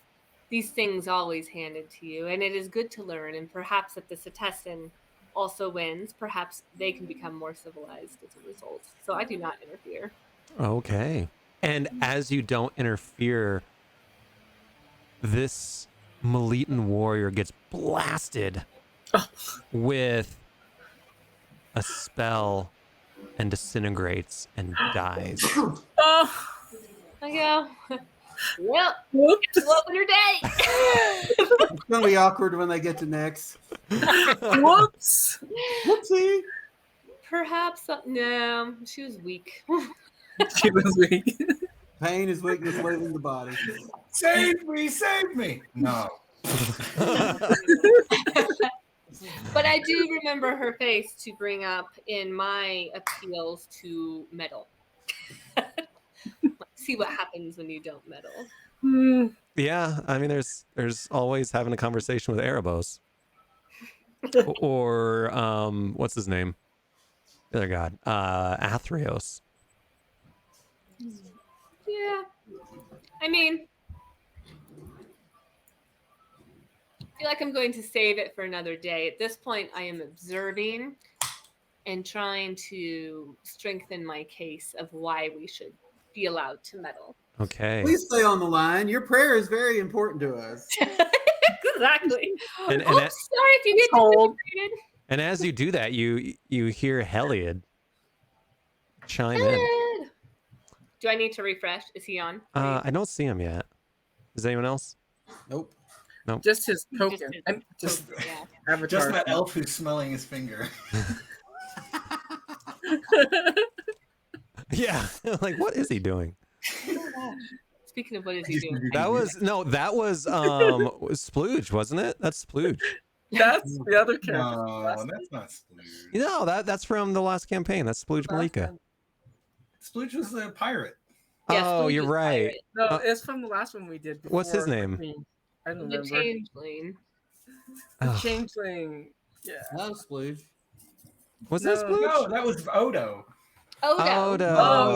E: these things always handed to you, and it is good to learn. And perhaps if the Setessan also wins, perhaps they can become more civilized as a result. So I do not interfere.
B: Okay. And as you don't interfere, this Melitan warrior gets blasted with a spell and disintegrates and dies.
D: Oh,
E: I go, well,
D: whoops.
E: what was your day?
C: It's gonna be awkward when they get to next.
D: Whoops.
C: Whoopsie.
E: Perhaps, no, she was weak.
D: She was weak.
C: Pain is weakness leaving the body.
F: Save me! Save me! No.
C: It's
E: But I do remember her face to bring up in my appeals to meddle. See what happens when you don't meddle.
D: Hmm.
B: Yeah, I mean, there's always having a conversation with Erebos. Or what's his name? The other god, Athreos.
E: Yeah. I mean, I feel like I'm going to save it for another day. At this point, I am observing and trying to strengthen my case of why we should be allowed to meddle.
B: Okay.
C: Please stay on the line. Your prayer is very important to us.
E: Exactly.
B: And-
E: Oops,
B: and
E: sorry if you get
D: Cold.
E: disintegrated.
B: And as you do that, you hear Heliod chime in.
E: Ed. Do I need to refresh? Is he on?
B: I don't see him yet. Is anyone else?
C: Nope.
D: Just his token.
E: Just his
D: I'm just
E: Yeah.
D: avatar.
F: Just that elf who's smelling his finger.
B: Yeah. Like, what is he doing?
E: Speaking of what is he doing?
B: That was Splooge, wasn't it? That's Splooge.
D: That's the other character.
F: No, that's not Splooge.
B: No, that's from the last campaign. That's Splooge Malika.
F: Splooge was the pirate.
E: Yes,
B: Oh,
E: Splooge
B: you're
E: is
B: right.
E: pirate.
D: No,
B: Uh,
D: it's from the last one we did. Before
B: What's his name?
D: I don't
E: The
D: remember.
E: changeling.
D: The
B: Ugh.
D: changeling. Yeah.
C: That was Splooge.
B: Was that
D: No,
B: Splooge?
F: No, that was Odo.
E: Odo.
B: Odo.
D: Oh,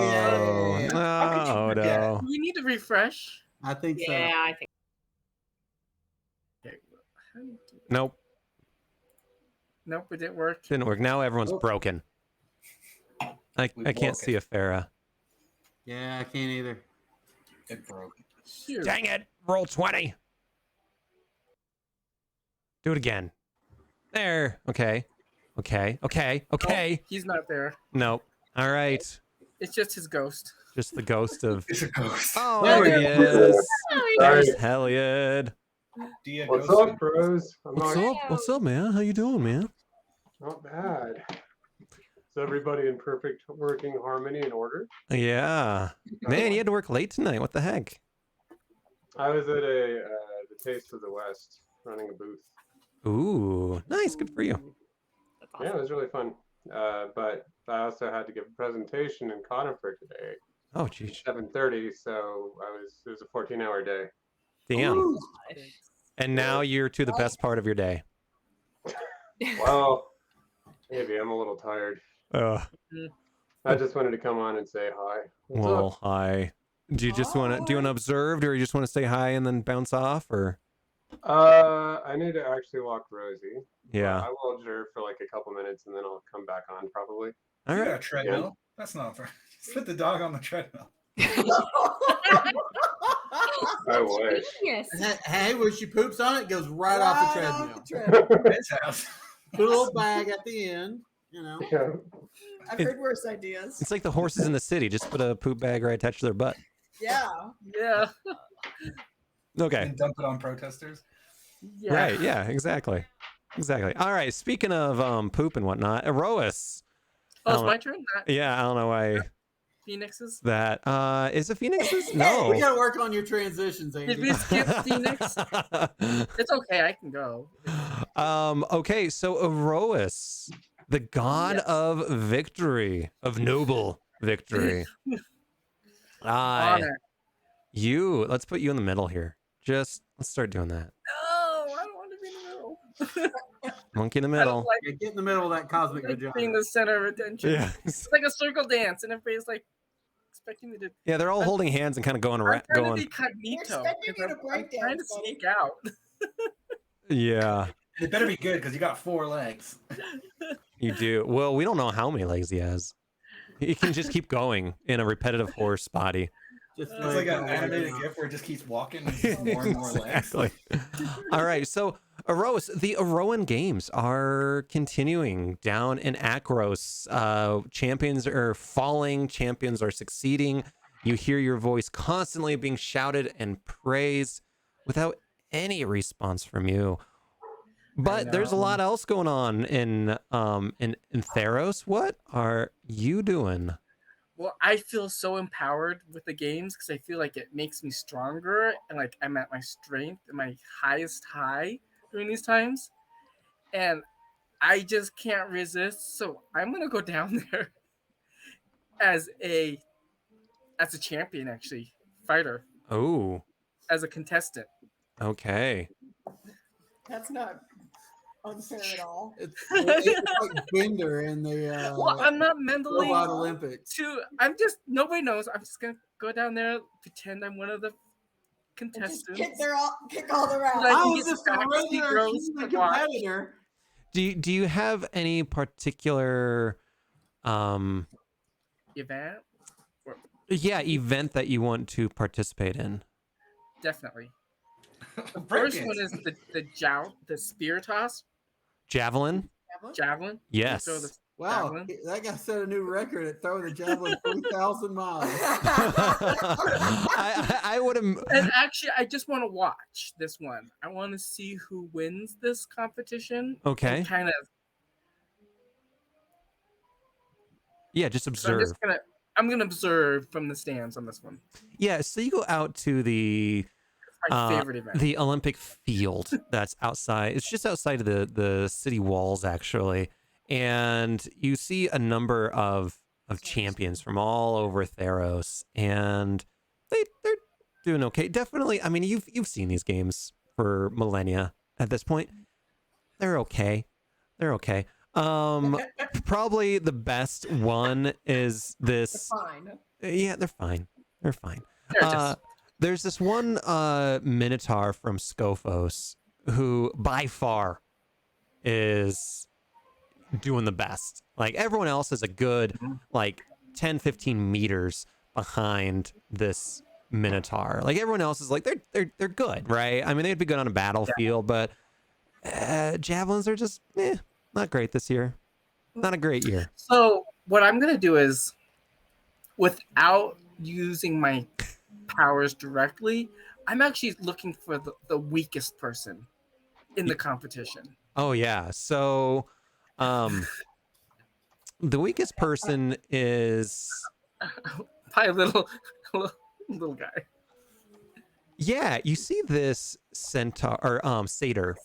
C: yeah.
F: How could you forget?
B: Odo.
D: We need to refresh.
C: I think so.
E: Yeah, I think.
D: Okay.
B: Nope,
D: Nope, it didn't work.
B: didn't work. Now everyone's
C: Nope.
B: broken. I
F: We
B: can't
F: broke
B: see
F: it.
B: a Farah.
C: Yeah, I can't either.
F: It broke.
D: Here.
B: Dang it! Roll 20. Do it again. There. Okay. Okay. Okay. Okay.
D: He's not there.
B: Nope. All right.
D: It's just his ghost.
B: Just the ghost of.
F: It's a ghost.
B: Oh,
C: There
B: there
C: we
B: he
C: go.
B: is.
E: Oh,
B: There's Heliod.
F: Dia
H: What's
F: ghost.
H: up, bros? I'm
B: What's
H: not,
B: up? What's up, man? How you doing, man?
H: not bad. Is everybody in perfect working harmony and order?
B: Yeah. Man, you had to work late tonight. What the heck?
H: I was at the Taste of the West running a booth.
B: Ooh, nice. Good for you.
E: That's
H: Yeah,
E: awesome.
H: it was really fun. But I also had to give a presentation in Conifer today,
B: Oh, geez.
H: 7:30. So it was a 14-hour day.
B: Damn.
C: Ooh.
B: And now you're to the best part of your day.
H: Well, maybe I'm a little tired. I just wanted to come on and say hi. What's up?
B: Well, hi. Do you just want to observe, or you just want to say hi and then bounce off, or?
H: I need to actually walk Rosie.
B: Yeah.
H: I will observe for like a couple minutes and then I'll come back on probably.
B: All
F: You got
B: right.
F: a treadmill. That's not fair. Just put the dog on the treadmill.
H: I wish.
E: Yes.
C: Hey, when she poops on it, goes right off the treadmill.
G: treadmill.
F: His house.
C: Put a little bag at the end, you know.
H: Yeah.
G: I've heard worse ideas.
B: It's like the horses in the city. Just put a poop bag right attached to their butt.
G: Yeah.
D: Yeah.
B: Okay.
F: And dump it on protesters.
D: Yeah.
B: Right. Yeah. Exactly. Exactly. All right. Speaking of poop and whatnot, Erois.
D: Oh, it's
B: Oh.
D: my turn? Not
B: Yeah. I don't know why
D: Phoenix's?
B: that. Is it Phoenix's?
C: We
B: No.
C: gotta work on your transitions,
D: Did
C: Andy.
D: we skip Phoenix? It's okay. I can go.
B: Okay. So Erois, the god
D: Yes.
B: of victory, of noble victory.
D: Honor.
B: Let's put you in the middle here. Let's start doing that.
D: No, I don't want to be in the middle.
B: Monkey in the
D: I don't
B: middle.
D: like
C: Yeah, get in the middle of that cosmic
D: being
C: vagina.
D: the center of attention.
B: Yeah.
D: It's like a circle dance, and everybody's like expecting me to.
B: Yeah, they're all holding hands and kind of going
D: I'm
B: around.
D: trying to
B: Going.
D: be cognito.
G: expecting you to
D: I'm
G: break
D: trying to
G: dance, buddy.
D: sneak out.
B: Yeah,
F: It better be good because you got 4 legs.
B: you do. Well, we don't know how many legs he has. He can just keep going in a repetitive horse body.
C: Just
F: It's like an animated GIF where it just keeps walking and just more and more legs.
B: Exactly. All right, so Erois, the Eroan Games are continuing down in Akros. Champions are falling, champions are succeeding. You hear your voice constantly being shouted and praised without any response from you. But there's a
D: know.
B: lot else going on in Theros. What are you doing?
D: Well, I feel so empowered with the games because I feel like it makes me stronger and like I'm at my strength and my highest high during these times. And I just can't resist, so I'm gonna go down there as a champion, actually, fighter,
B: Oh,
D: as a contestant.
B: okay.
G: That's not unfair at all.
C: It's like Bender in the
D: Well, I'm not mentally
C: Robot Olympics.
D: I'm just nobody knows. I'm just gonna go down there, pretend I'm one of the
G: And just
D: contestants.
G: kick all the rounds.
D: Like,
C: I
D: he
C: was
D: gets
C: just a
D: backstage
C: regular
D: girls
C: human
D: to watch.
C: competitor.
B: Do you have any particular
D: Event?
B: event that you want to participate in?
D: Definitely. The
F: Break
D: first
F: it.
D: one is the spear toss,
B: Javelin?
D: javelin.
B: Yes.
D: You throw the
C: Wow,
D: javelin.
C: that guy set a new record at throwing the javelin 3,000 miles.
B: I would have.
D: And actually, I just want to watch this one. I want to see who wins this competition.
B: Okay.
D: Kind of.
B: Yeah, just
D: So
B: observe.
D: I'm gonna observe from the stands on this one.
B: Yeah, so you go out to the
D: My favorite event.
B: the Olympic field that's outside. It's just outside of the city walls, actually, and you see a number of champions from all over Theros, and they're doing okay. Definitely, I mean, you've seen these games for millennia at this point. They're okay. They're okay. Probably the best one is this.
G: Fine.
B: Yeah, they're fine. They're fine.
D: They're just-
B: There's this one Minotaur from Scophos who by far is doing the best. Like everyone else is a good like 10, 15 meters behind this Minotaur. Like everyone else is like they're good, right? I mean, they'd be good on a battlefield, but javelins are just not great this year. Not a great year.
D: So what I'm gonna do is, without using my powers directly, I'm actually looking for the weakest person in the competition.
B: Oh yeah. So the weakest person is
D: By a little guy.
B: yeah, you see this centaur or satyr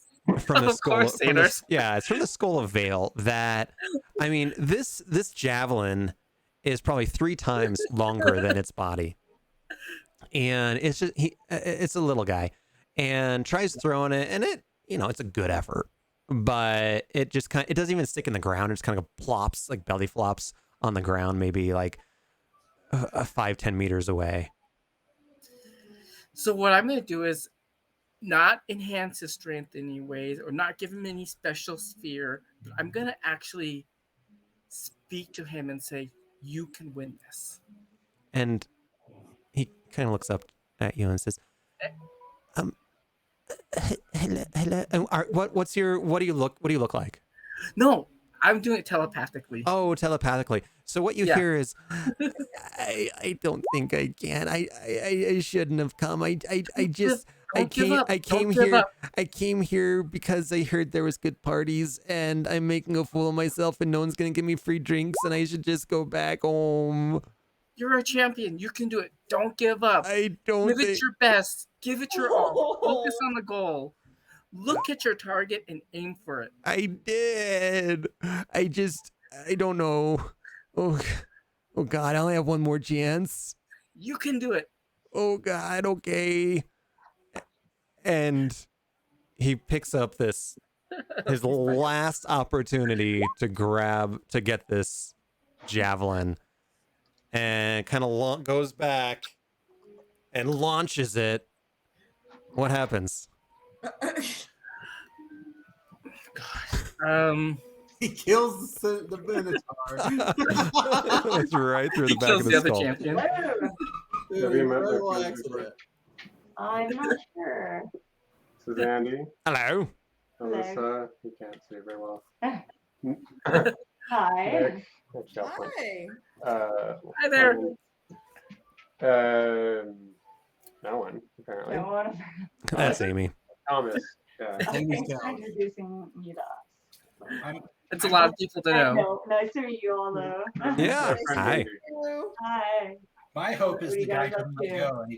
B: from the
D: Of
B: skull.
D: course, satyrs.
B: Yeah, it's from the skull of Vale. That I mean, this javelin is probably 3 times longer than its body, and it's just it's a little guy, and tries throwing it, and it's a good effort, but it just it doesn't even stick in the ground. It just kind of plops, like belly flops on the ground, maybe like 5-10 meters away.
D: So what I'm gonna do is not enhance his strength in any ways, or not give him any special sphere. But I'm gonna actually speak to him and say, "You can win this."
B: And he kind of looks up at you and says, hello. What do you look like?
D: No, I'm doing it telepathically.
B: Oh, telepathically. So what you
D: Yeah.
B: hear is, I don't think I can. I shouldn't have come. I
D: Don't give up.
B: came
D: Don't give
B: here.
D: up.
B: I came here because I heard there was good parties, and I'm making a fool of myself, and no one's gonna give me free drinks, and I should just go back home.
D: You're a champion. You can do it. Don't give up.
B: I don't
D: Give
B: think.
D: it your best. Give it your all. Focus on the goal. Look at your target and aim for it.
B: I did. I don't know. Oh God, I only have one more chance.
D: You can do it.
B: Oh God, okay. And he picks up his last opportunity to get this javelin, and kind of goes back and launches it. What happens?
C: He kills the Minotaur.
B: It's right through the
D: He
B: back
D: kills
B: of the
D: the other
B: skull.
D: champion.
C: Dude,
H: Have you met
C: incredible
H: my friend
C: accident.
G: I'm not sure.
H: This is Andy.
B: Hello.
H: Alyssa. You can't see very well.
G: Hi.
H: Nick. Nick Shelton.
G: Hi.
D: Hi there.
H: No one, apparently.
G: No one.
B: That's Amy.
H: Thomas.
C: Amy's
G: Thanks for
C: down.
G: introducing me to us.
D: It's a lot of people to know.
G: No, nice to meet you all, though.
B: Yeah. Hi.
G: Hi.
F: My hope is
G: What are
F: the
G: you
F: guy
G: guys up
F: doesn't let
G: to?
F: go, and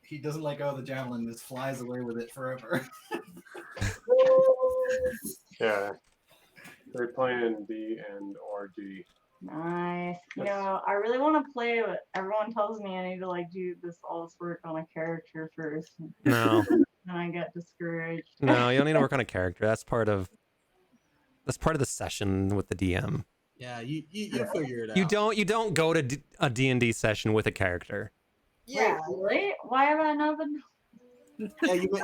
F: he doesn't let go of the javelin, and just flies away with it forever.
H: Yeah. They're playing D and or D.
G: Nice. You
H: That's-
G: know, I really want to play, but everyone tells me I need to like do all this work on a character first.
B: No,
G: And I get discouraged.
B: no, you don't need to work on a character. That's part of the session with the DM.
C: Yeah, you'll figure it out.
B: You don't go to a D&D session with a character.
G: Yeah. Wait, really? Why have I not been?
C: Yeah, you make it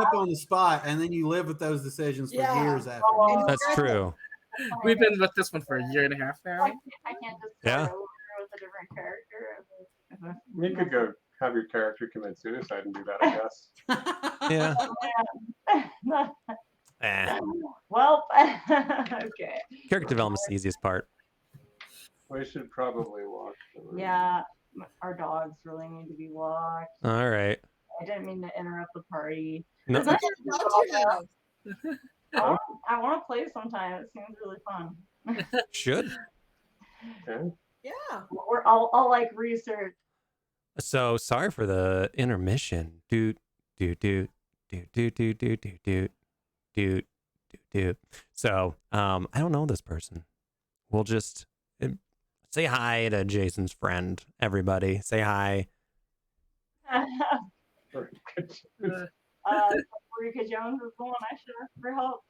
C: up on the spot, and then you live with those decisions for years after.
G: Oh,
B: That's true.
D: We've been with this one for a year and a half now.
G: I can't just
B: Yeah.
G: start over with a different character.
H: You could go have your character commit suicide and do that, I guess.
B: Yeah. Eh.
G: Well, okay.
B: Character development's the easiest part.
H: We should probably walk.
G: Yeah, our dogs really need to be walked.
B: All right.
G: I didn't mean to interrupt the party.
B: No,
G: Is that I want to play sometime. It seems really fun.
B: should.
H: Okay.
G: Yeah. I'll like research.
B: So sorry for the intermission. Doot doot doot doot doot doot doot doot doot doot doot. So I don't know this person. We'll just say hi to Jason's friend. Everybody, say hi.
G: Rika Jones is the one I should ask for help.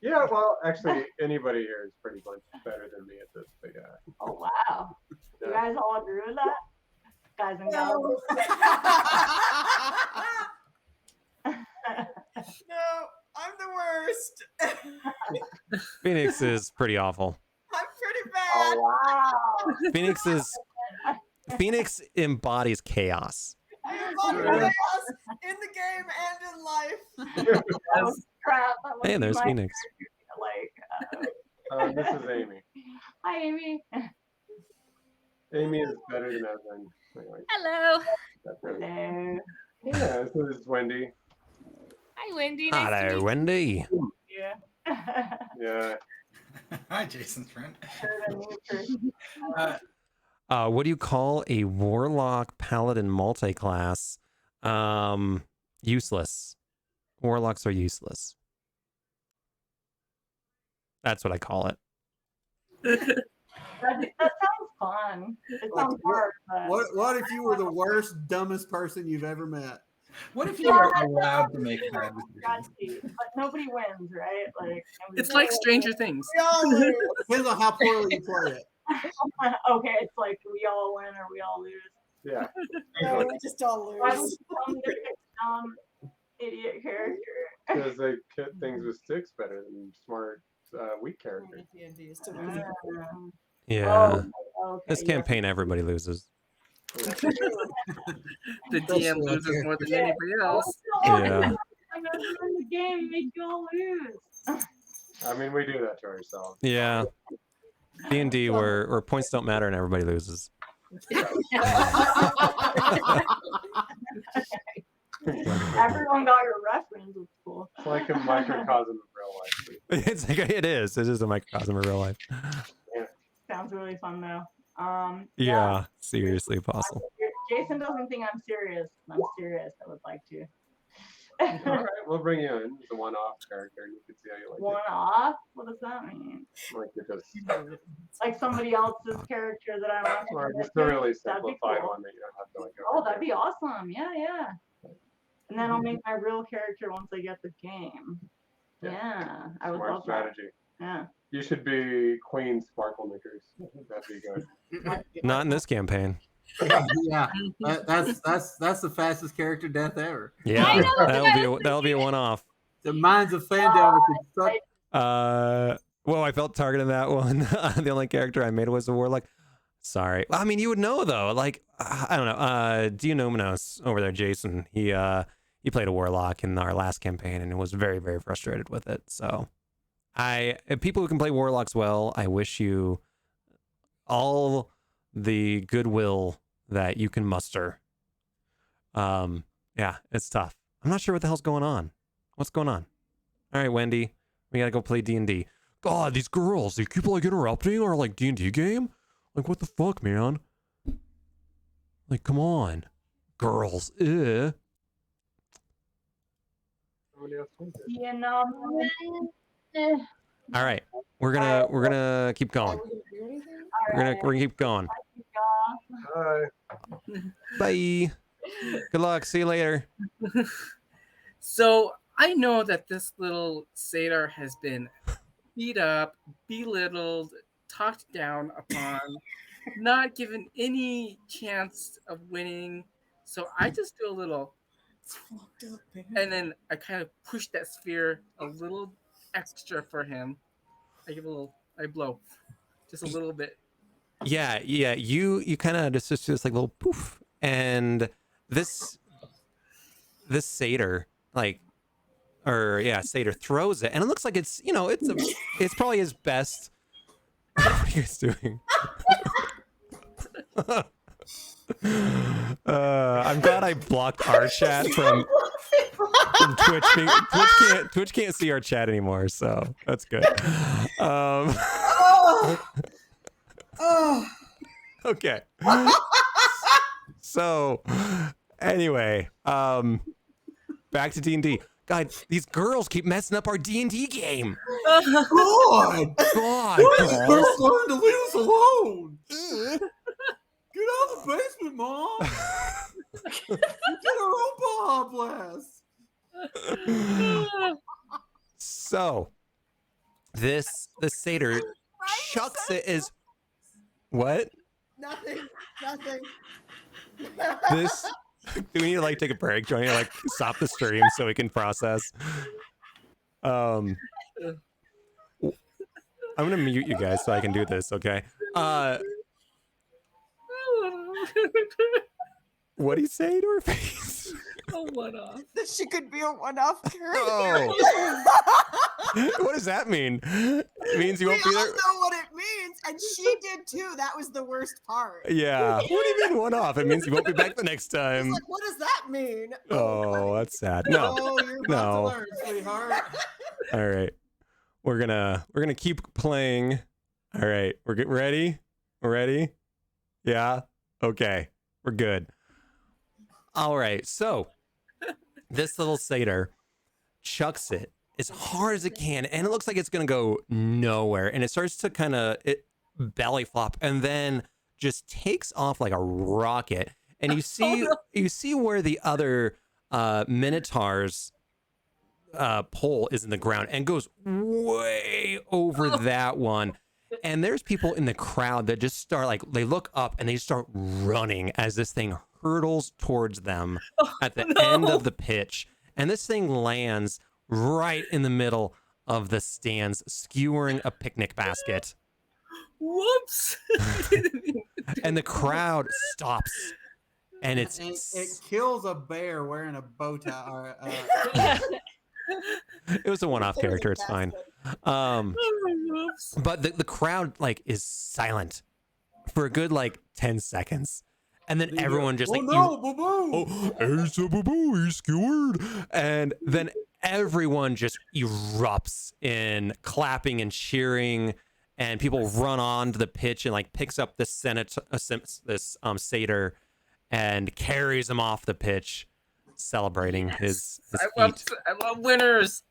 H: Yeah, well, actually, anybody here is pretty much better than me at this. But yeah.
G: Oh wow! You guys all agree with that, guys and gals?
I: No, I'm the worst.
B: Phoenix is pretty awful.
I: I'm pretty bad.
G: Oh wow!
B: Phoenix embodies chaos.
I: I am on chaos in the game and in life.
G: Oh, crap! That
B: Hey,
G: wasn't
B: there's
G: my
B: Phoenix.
G: character,
H: This is Amy.
G: Hi, Amy.
H: Amy is better than Evan. Anyway,
E: Hello.
H: that's it.
G: Hello.
H: Yeah, this is Wendy.
E: Hi, Wendy. Nice to
B: Hello,
E: meet
B: Wendy.
G: Yeah.
H: Yeah.
F: Hi, Jason's friend.
B: What do you call a warlock paladin multi-class? Useless. Warlocks are useless. That's what I call it.
G: That sounds fun. It sounds hard. But...
C: What if you were the worst, dumbest person you've ever met?
F: What if you were allowed to make bad decisions?
G: But nobody wins, right? Like
D: It's like Stranger Things.
C: Depends on how poorly you play it.
G: Okay, it's like we all win or we all lose.
H: Yeah.
I: No, we just all
G: Why would
I: lose.
G: you tell me to pick idiot character?
H: Because they hit things with sticks better than smart, weak characters.
B: Yeah.
G: Okay,
B: This campaign, everybody loses.
D: The DM loses more than anybody else.
B: Yeah.
G: I'm not doing the game, make you all lose.
H: I mean, we do that to ourselves.
B: Yeah. D&D where points don't matter and everybody loses.
G: Everyone got your reference. It's cool.
H: It's like a microcosm of real life.
B: It's like it is. It is a microcosm of real life.
G: Sounds really fun though.
B: Yeah, seriously, Apostle.
G: Jason doesn't think I'm serious. I'm serious. I would like to.
H: All right, we'll bring you in as a one-off character, and you can see how you like
G: One off? What does that mean?
H: it. Like you're just,
G: Like somebody else's character that I want to
H: or
G: commit
H: just a
G: to?
H: really
G: That'd be
H: simplified
G: cool.
H: one that you don't have to like.
G: Oh, that'd be awesome. Yeah, yeah. And then I'll make my real character once I get the game. Yeah, I would
H: Smart
G: love
H: strategy.
G: that. Yeah.
H: You should be Queen Sparkle Knickers. That'd be good.
B: Not in this campaign.
C: Yeah, that's the fastest character death ever.
B: Yeah, that'll be a one-off.
C: The minds of Fandel could suck.
B: Well, I felt targeted in that one. The only character I made was a warlock. Sorry. Well, I mean, you would know though. Like, I don't know. Dionominos over there, Jason. He played a warlock in our last campaign and was very, very frustrated with it. So, people who can play warlocks well, I wish you all the goodwill that you can muster. Yeah, it's tough. I'm not sure what the hell's going on. What's going on? All right, Wendy, we gotta go play D&D. God, these girls, they keep like interrupting our like D&D game. Like, what the fuck, man? Like, come on, girls.
H: Somebody else wins it.
G: You know,
B: All right, we're gonna keep going. We're gonna keep going.
H: Hi.
B: Bye. Good luck. See you later.
D: So I know that this little satyr has been beat up, belittled, talked down upon, not given any chance of winning. So I just do a little, and then I kind of push that sphere a little extra for him. I give a little, I blow, just a little bit.
B: Yeah. You kind of just do this like little poof, and this satyr satyr throws it, and it looks like it's it's probably his best. What are you guys doing? I'm glad I blocked our chat from Twitch. Twitch can't see our chat anymore, so that's good. Okay. So anyway, back to D&D. God, these girls keep messing up our D&D game.
C: God,
B: God,
C: girls learn to leave us alone. Get out of the basement, Mom. Get our own Baja Blast.
B: So, the satyr chucks it as what?
I: Nothing.
B: This. Do we need to like take a break? Do I need to like stop the stream so we can process? I'm gonna mute you guys so I can do this. Okay. What do you say to her face?
D: A one-off.
I: That she could be a one-off character.
B: Oh. What does that mean? It means you won't be
I: We all
B: there.
I: know what it means, and she did too. That was the worst part.
B: Yeah. What do you mean one off? It means you won't be back the next
I: He's
B: time.
I: like, what does that mean?
B: Oh, that's sad. No.
C: Oh, you're about
B: No.
C: to learn, sweetheart.
B: All right. We're gonna keep playing. All right. We're getting ready. We're ready? Yeah. Okay. We're good. All right. So this little satyr chucks it as hard as it can, and it looks like it's gonna go nowhere. And it starts to kind of belly flop, and then just takes off like a rocket. And you see where the other Minotaur's pole is in the ground, and goes way over that one. And there's people in the crowd that just start they look up and they start running as this thing hurtles towards them at the end of the pitch. And this thing lands right in the middle of the stands, skewering a picnic basket.
D: Whoops.
B: And the crowd stops. And it
C: kills a bear wearing a bow tie.
B: It was a one-off character. It's fine. But the crowd is silent for a good 10 seconds, and then everyone just he's skewered, and then everyone just erupts in clapping and cheering, and people run onto the pitch and picks up this satyr and carries him off the pitch, celebrating his feat.
D: I love winners.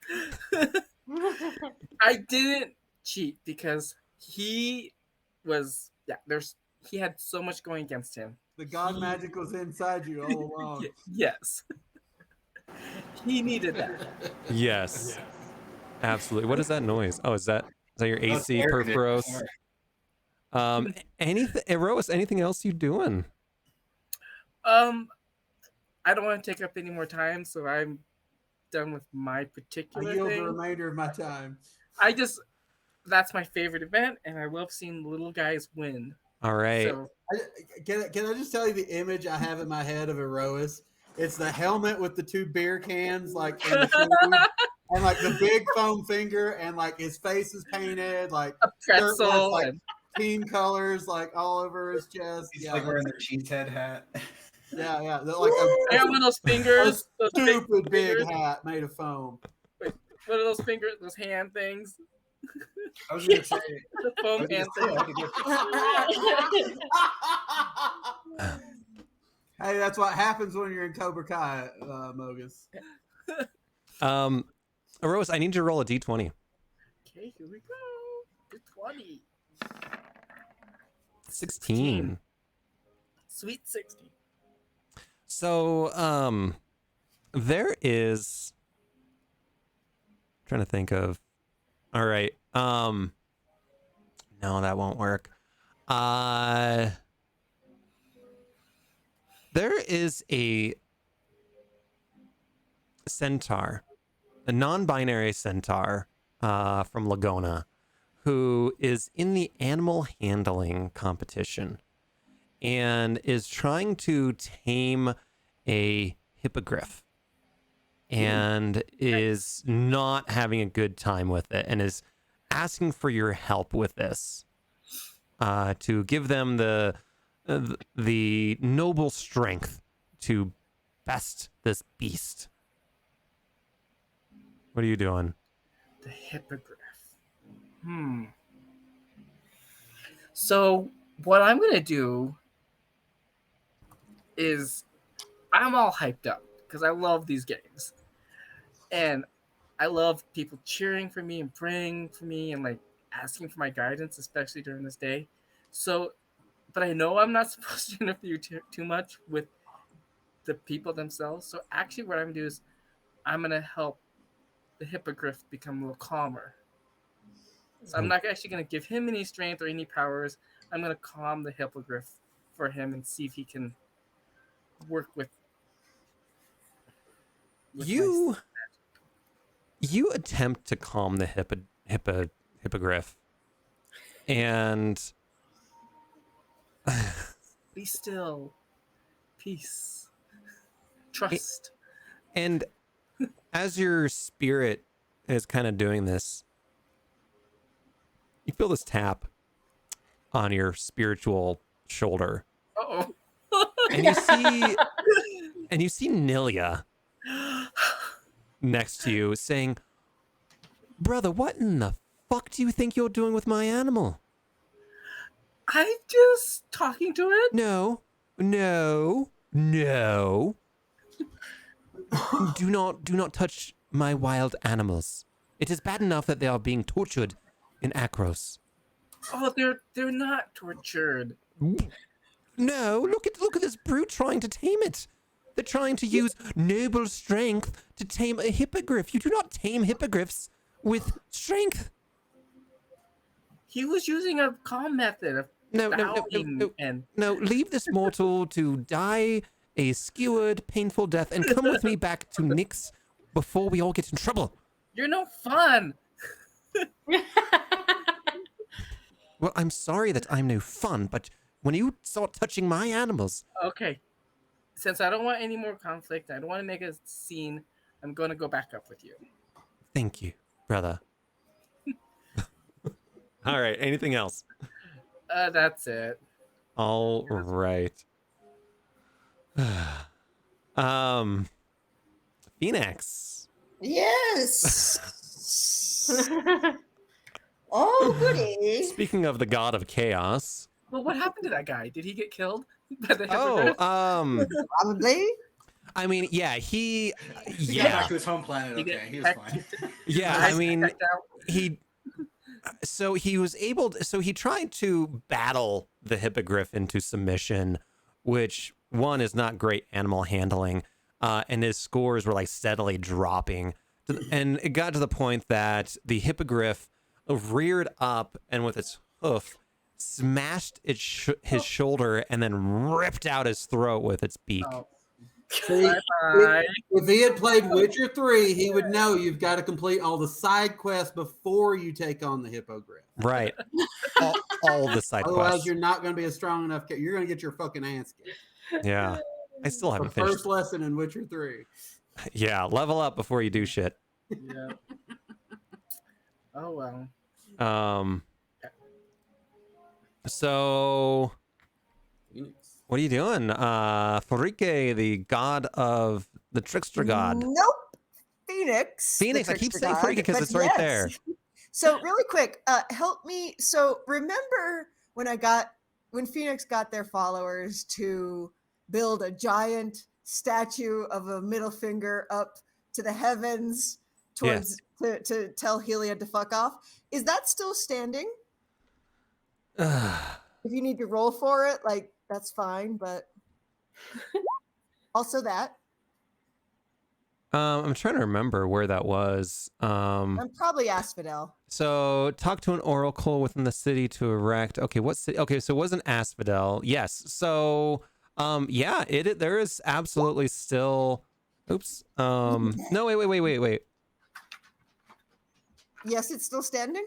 D: I didn't cheat because he had so much going against him.
C: The god magic was inside you all along.
D: Yes. He needed that.
B: Yes. Absolutely. What is that noise? Oh, is that your AC per Theros? Rose, anything else you doing?
D: I don't want to take up any more time, so I'm done with my particular
C: I yield
D: thing.
C: the remainder of my time.
D: That's my favorite event, and I love seeing little guys win.
B: All right.
D: So,
C: Can I just tell you the image I have in my head of Erois? It's the helmet with the two beer cans, and the food, and the big foam finger, and his face is painted
D: a pretzel,
C: team colors all over his chest.
F: He's wearing the cheesehead hat.
C: Yeah.
D: I got one of those fingers.
C: A stupid big hat made of foam.
D: Wait, what are those fingers? Those hand things?
F: I was gonna say
D: the foam hand thing.
C: Hey, that's what happens when you're in Cobra Kai, Mogus.
B: Rose, I need you to roll a d20.
D: Okay. Okay, here we go. The 20.
B: 16.
D: Sweet 16.
B: So, there is. Trying to think of. All right. No, that won't work. There is a centaur, a non-binary centaur, from Lagona, who is in the animal handling competition and is trying to tame a hippogriff and is not having a good time with it and is asking for your help with this, to give them the noble strength to best this beast. What are you doing?
D: The hippogriff. So what I'm gonna do is I'm all hyped up because I love these games. And I love people cheering for me and praying for me and like asking for my guidance, especially during this day. So, but I know I'm not supposed to interfere too much with the people themselves. So actually what I'm gonna do is I'm gonna help the hippogriff become a little calmer. So I'm not actually gonna give him any strength or any powers. I'm gonna calm the hippogriff for him and see if he can work with
B: You attempt to calm the hippogriff, and
D: be still, peace, trust.
B: And as your spirit is kind of doing this, you feel this tap on your spiritual shoulder.
D: Uh-oh.
B: And you see Nilia next to you saying, "Brother, what in the fuck do you think you're doing with my animal?"
D: I'm just talking to it.
B: No. Do not touch my wild animals. It is bad enough that they are being tortured in Akros.
D: Oh, they're not tortured.
B: No, look at this brute trying to tame it. They're trying to use noble strength to tame a hippogriff. You do not tame hippogriffs with strength.
D: He was using a calm method of
B: No, leave this mortal to die a skewered, painful death and come with me back to Nyx before we all get in trouble.
D: You're no fun.
B: Well, I'm sorry that I'm no fun, but when you start touching my animals...
D: Okay. Since I don't want any more conflict, I don't want to make a scene, I'm going to go back up with you.
B: Thank you, brother. All right, anything else?
D: That's it.
B: All right. Phoenix.
I: Yes. Oh, goody.
B: Speaking of the god of chaos.
D: Well, what happened to that guy? Did he get killed by the hippogriff?
I: Probably.
B: I mean, yeah, he
F: got back to his home planet. Okay, he was fine.
B: Yeah, I mean, he tried to battle the hippogriff into submission, which one is not great animal handling, and his scores were like steadily dropping, and it got to the point that the hippogriff reared up and with its hoof smashed his shoulder and then ripped out his throat with its beak.
C: See, if he had played Witcher 3, he would know you've got to complete all the side quests before you take on the hippogriff.
B: Right. all the side
C: Otherwise,
B: quests.
C: you're not going to be a strong enough. You're going to get your fucking ass kicked.
B: Yeah. I still haven't
C: The
B: finished.
C: first lesson in Witcher 3.
B: Yeah, level up before you do shit.
D: Yeah. Oh, well.
B: So... what are you doing? Farike, the god of the trickster god.
I: Nope. Phoenix.
B: Phoenix, I keep saying Farike because it's right there.
I: So really quick, help me. So remember when Phoenix got their followers to build a giant statue of a middle finger up to the heavens towards to tell Heliod to fuck off. Is that still standing? If you need to roll for it, like that's fine, but also that.
B: I'm trying to remember where that was.
I: I'm probably Asphodel.
B: So talk to an oracle within the city to erect. Okay, what city? Okay, so it wasn't Asphodel. Yes. So yeah, there is absolutely still. Oops. No, wait.
I: Yes, it's still standing.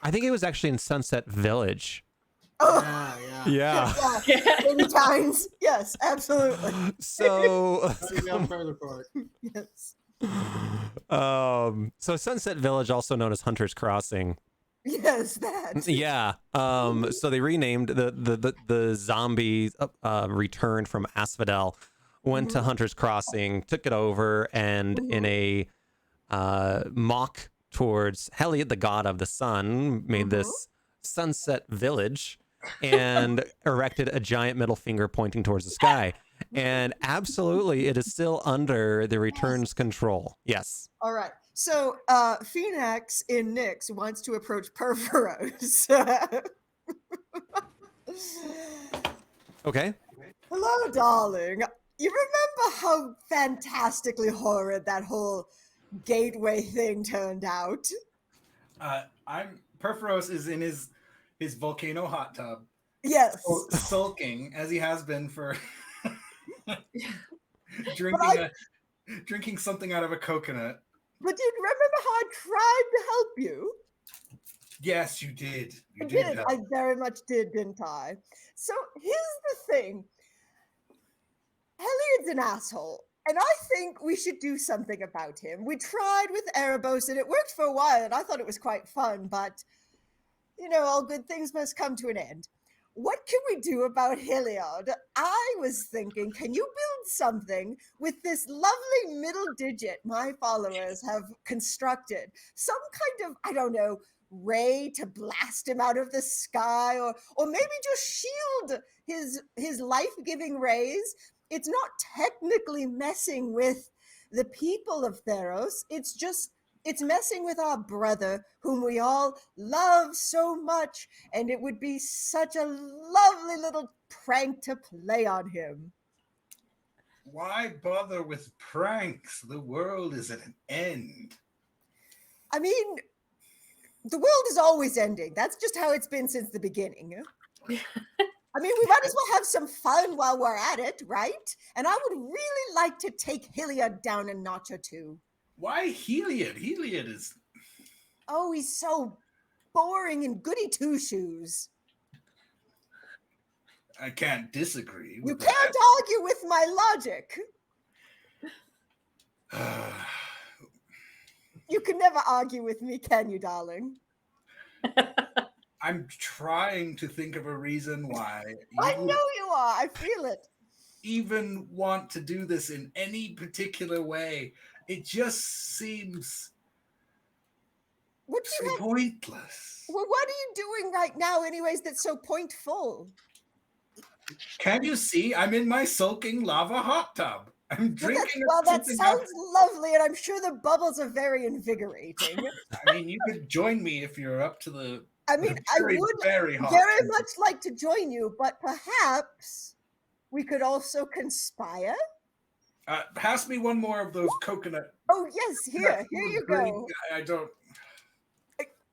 B: I think it was actually in Sunset Village.
I: Oh,
C: Yeah.
B: Yeah.
I: Many times. Yes, absolutely.
B: So
C: Further part.
I: Yes.
B: So Sunset Village, also known as Hunter's Crossing.
I: Yes, that.
B: Yeah. So they renamed the zombie returned from Asphodel, went to Hunter's Crossing, took it over, and in a mock towards Heliod, the god of the sun, made this Sunset Village and erected a giant middle finger pointing towards the sky. And absolutely, it is still under the Return's control. Yes.
I: All right. So Phoenix in Nyx wants to approach Perforos.
B: Okay.
I: Hello, darling. You remember how fantastically horrid that whole gateway thing turned out?
F: Perforos is in his volcano hot tub.
I: Yes.
F: Sulking as he has been for drinking something out of a coconut.
I: But you remember how I tried to help you?
F: Yes, you did. You
I: I
F: did.
I: did. I very much did, didn't I? So here's the thing. Heliod's an asshole, and I think we should do something about him. We tried with Erebos, and it worked for a while, and I thought it was quite fun, but, you know, all good things must come to an end. What can we do about Heliod? I was thinking, can you build something with this lovely middle digit my followers have constructed? Some kind of, I don't know, ray to blast him out of the sky, or maybe just shield his life-giving rays. It's not technically messing with the people of Theros. It's messing with our brother, whom we all love so much, and it would be such a lovely little prank to play on him.
F: Why bother with pranks? The world is at an end.
I: I mean, the world is always ending. That's just how it's been since the beginning. I mean, we might as well have some fun while we're at it, right? And I would really like to take Heliod down a notch or two.
F: Why Heliod? Heliod is...
I: Oh, he's so boring and goody two-shoes.
F: I can't disagree.
I: You can't argue with my logic. You can never argue with me, can you, darling?
F: I'm trying to think of a reason why.
I: I know you are. I feel it.
F: Even want to do this in any particular way. It just seems so pointless.
I: Well, what are you doing right now, anyways, that's so pointful?
F: Can you see? I'm in my sulking lava hot tub. I'm drinking.
I: Well, that sounds lovely, and I'm sure the bubbles are very invigorating.
F: I mean, you could join me if you're up to the.
I: I mean, I would very much like to join you, but perhaps we could also conspire.
F: Pass me one more of those coconut.
I: Oh yes, here you go.
F: I don't.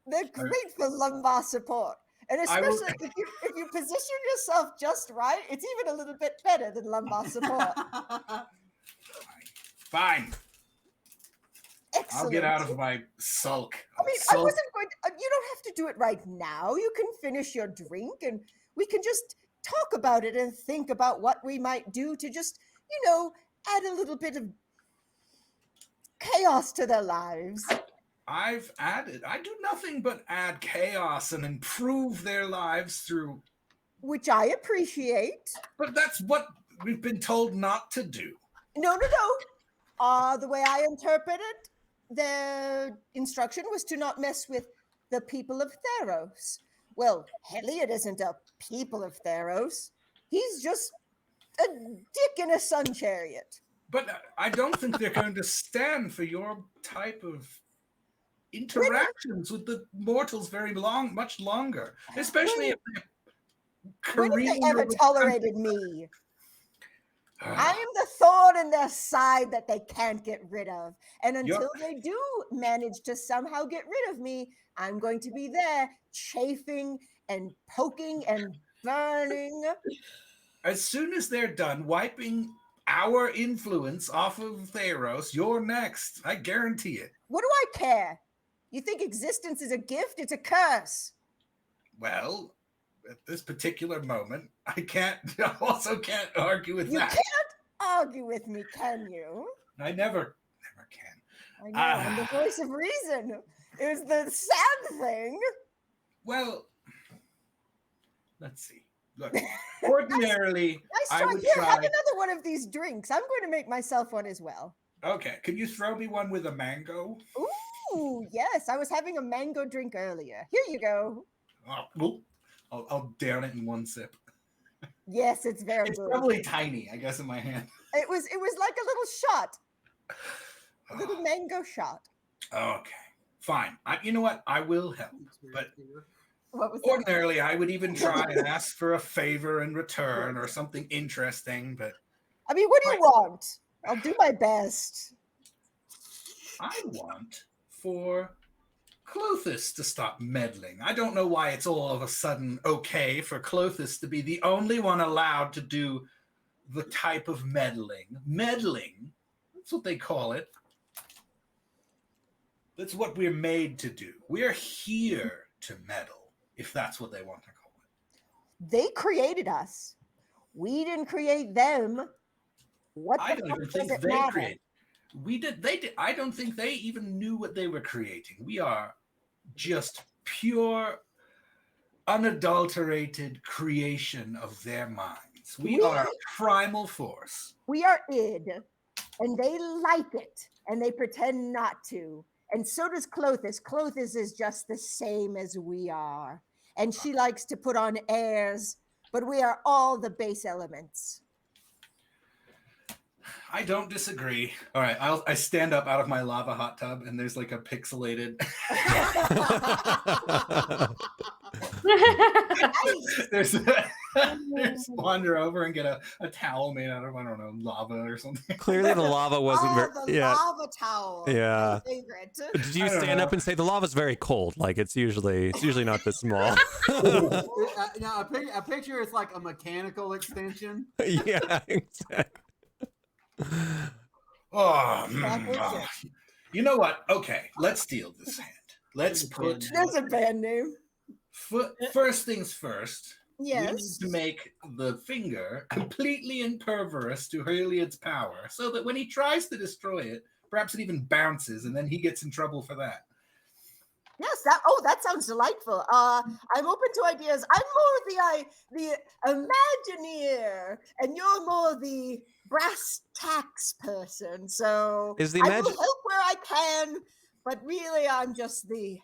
I: They're great for lumbar support, and especially if you position yourself just right, it's even a little bit better than lumbar support.
F: Fine.
I: Excellent.
F: I'll get out of my sulk.
I: I mean, I wasn't going to, you don't have to do it right now. You can finish your drink and we can just talk about it and think about what we might do to just, add a little bit of chaos to their lives.
F: I do nothing but add chaos and improve their lives through.
I: Which I appreciate.
F: But that's what we've been told not to do.
I: No. The way I interpret it, the instruction was to not mess with the people of Theros. Well, Heliod isn't a people of Theros. He's just a dick in a sun chariot.
F: But I don't think they're going to stand for your type of interactions with the mortals much longer, especially if they're
I: When have they
F: careening
I: ever
F: over
I: tolerated me? I am the thorn in their side that they can't get rid of. And until they do manage to somehow get rid of me, I'm going to be there chafing and poking and burning.
F: As soon as they're done wiping our influence off of Theros, you're next. I guarantee it.
I: What do I care? You think existence is a gift? It's a curse.
F: Well, at this particular moment, I also can't argue with that.
I: You can't argue with me, can you?
F: I never can.
I: I know, I'm the voice of reason. It was the sad thing.
F: Well, let's see. Look, ordinarily, I would try.
I: Have another one of these drinks. I'm going to make myself one as well.
F: Okay, can you throw me one with a mango?
I: Ooh, yes. I was having a mango drink earlier. Here you go.
F: I'll down it in one sip.
I: Yes, it's very
F: It's
I: good.
F: probably tiny, I guess, in my hand.
I: It was like a little shot. A little mango shot.
F: Okay, fine. You know what? I will help. But
I: what was
F: ordinarily, I would even try and ask for a favor in return or something interesting. But
I: I mean, what do you want? I'll do my best.
F: I want for Clothis to stop meddling. I don't know why it's all of a sudden okay for Clothis to be the only one allowed to do the type of meddling. Meddling, that's what they call it. That's what we're made to do. We're here to meddle, if that's what they want to call it.
I: They created us. We didn't create them.
F: I don't even think they created. We did. They did. I don't think they even knew what they were creating. We are just pure, unadulterated creation of their minds. We are a primal force.
I: We are id, and they like it, and they pretend not to. And so does Clothis. Clothis is just the same as we are. And she likes to put on airs, but we are all the base elements.
F: I don't disagree. All right, I stand up out of my lava hot tub, and there's like a pixelated. there's wander over and get a towel made out of, I don't know, lava or something.
B: Clearly, the lava wasn't very.
I: Lava towel.
B: Yeah.
I: My favorite.
B: Did you stand up and say the lava's very cold? Like it's usually not this small.
C: Now a picture is like a mechanical extension.
B: Yeah, exactly.
F: You know what? Okay, let's steal this hand. Let's put.
I: There's a band name.
F: First things first.
I: Yes.
F: We need to make the finger completely impervious to Heliod's power, so that when he tries to destroy it, perhaps it even bounces, and then he gets in trouble for that.
I: Yes, that sounds delightful. I'm open to ideas. I'm more the Imagineer, and you're more the brass tacks person. So I will help where I can, but really I'm just the.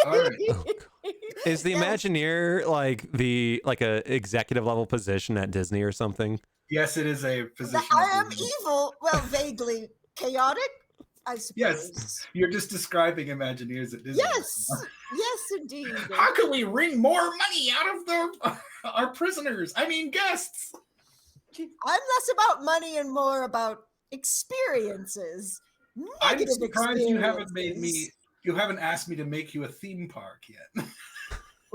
F: All right.
B: Is the Imagineer like a executive level position at Disney or something?
F: Yes, it is a position.
I: I am evil. Well, vaguely chaotic. I suppose.
F: Yes, you're just describing Imagineers at Disney.
I: Yes, indeed.
F: How can we wring more money out of our prisoners? I mean, guests.
I: I'm less about money and more about experiences.
F: I'm surprised you haven't asked me to make you a theme park yet.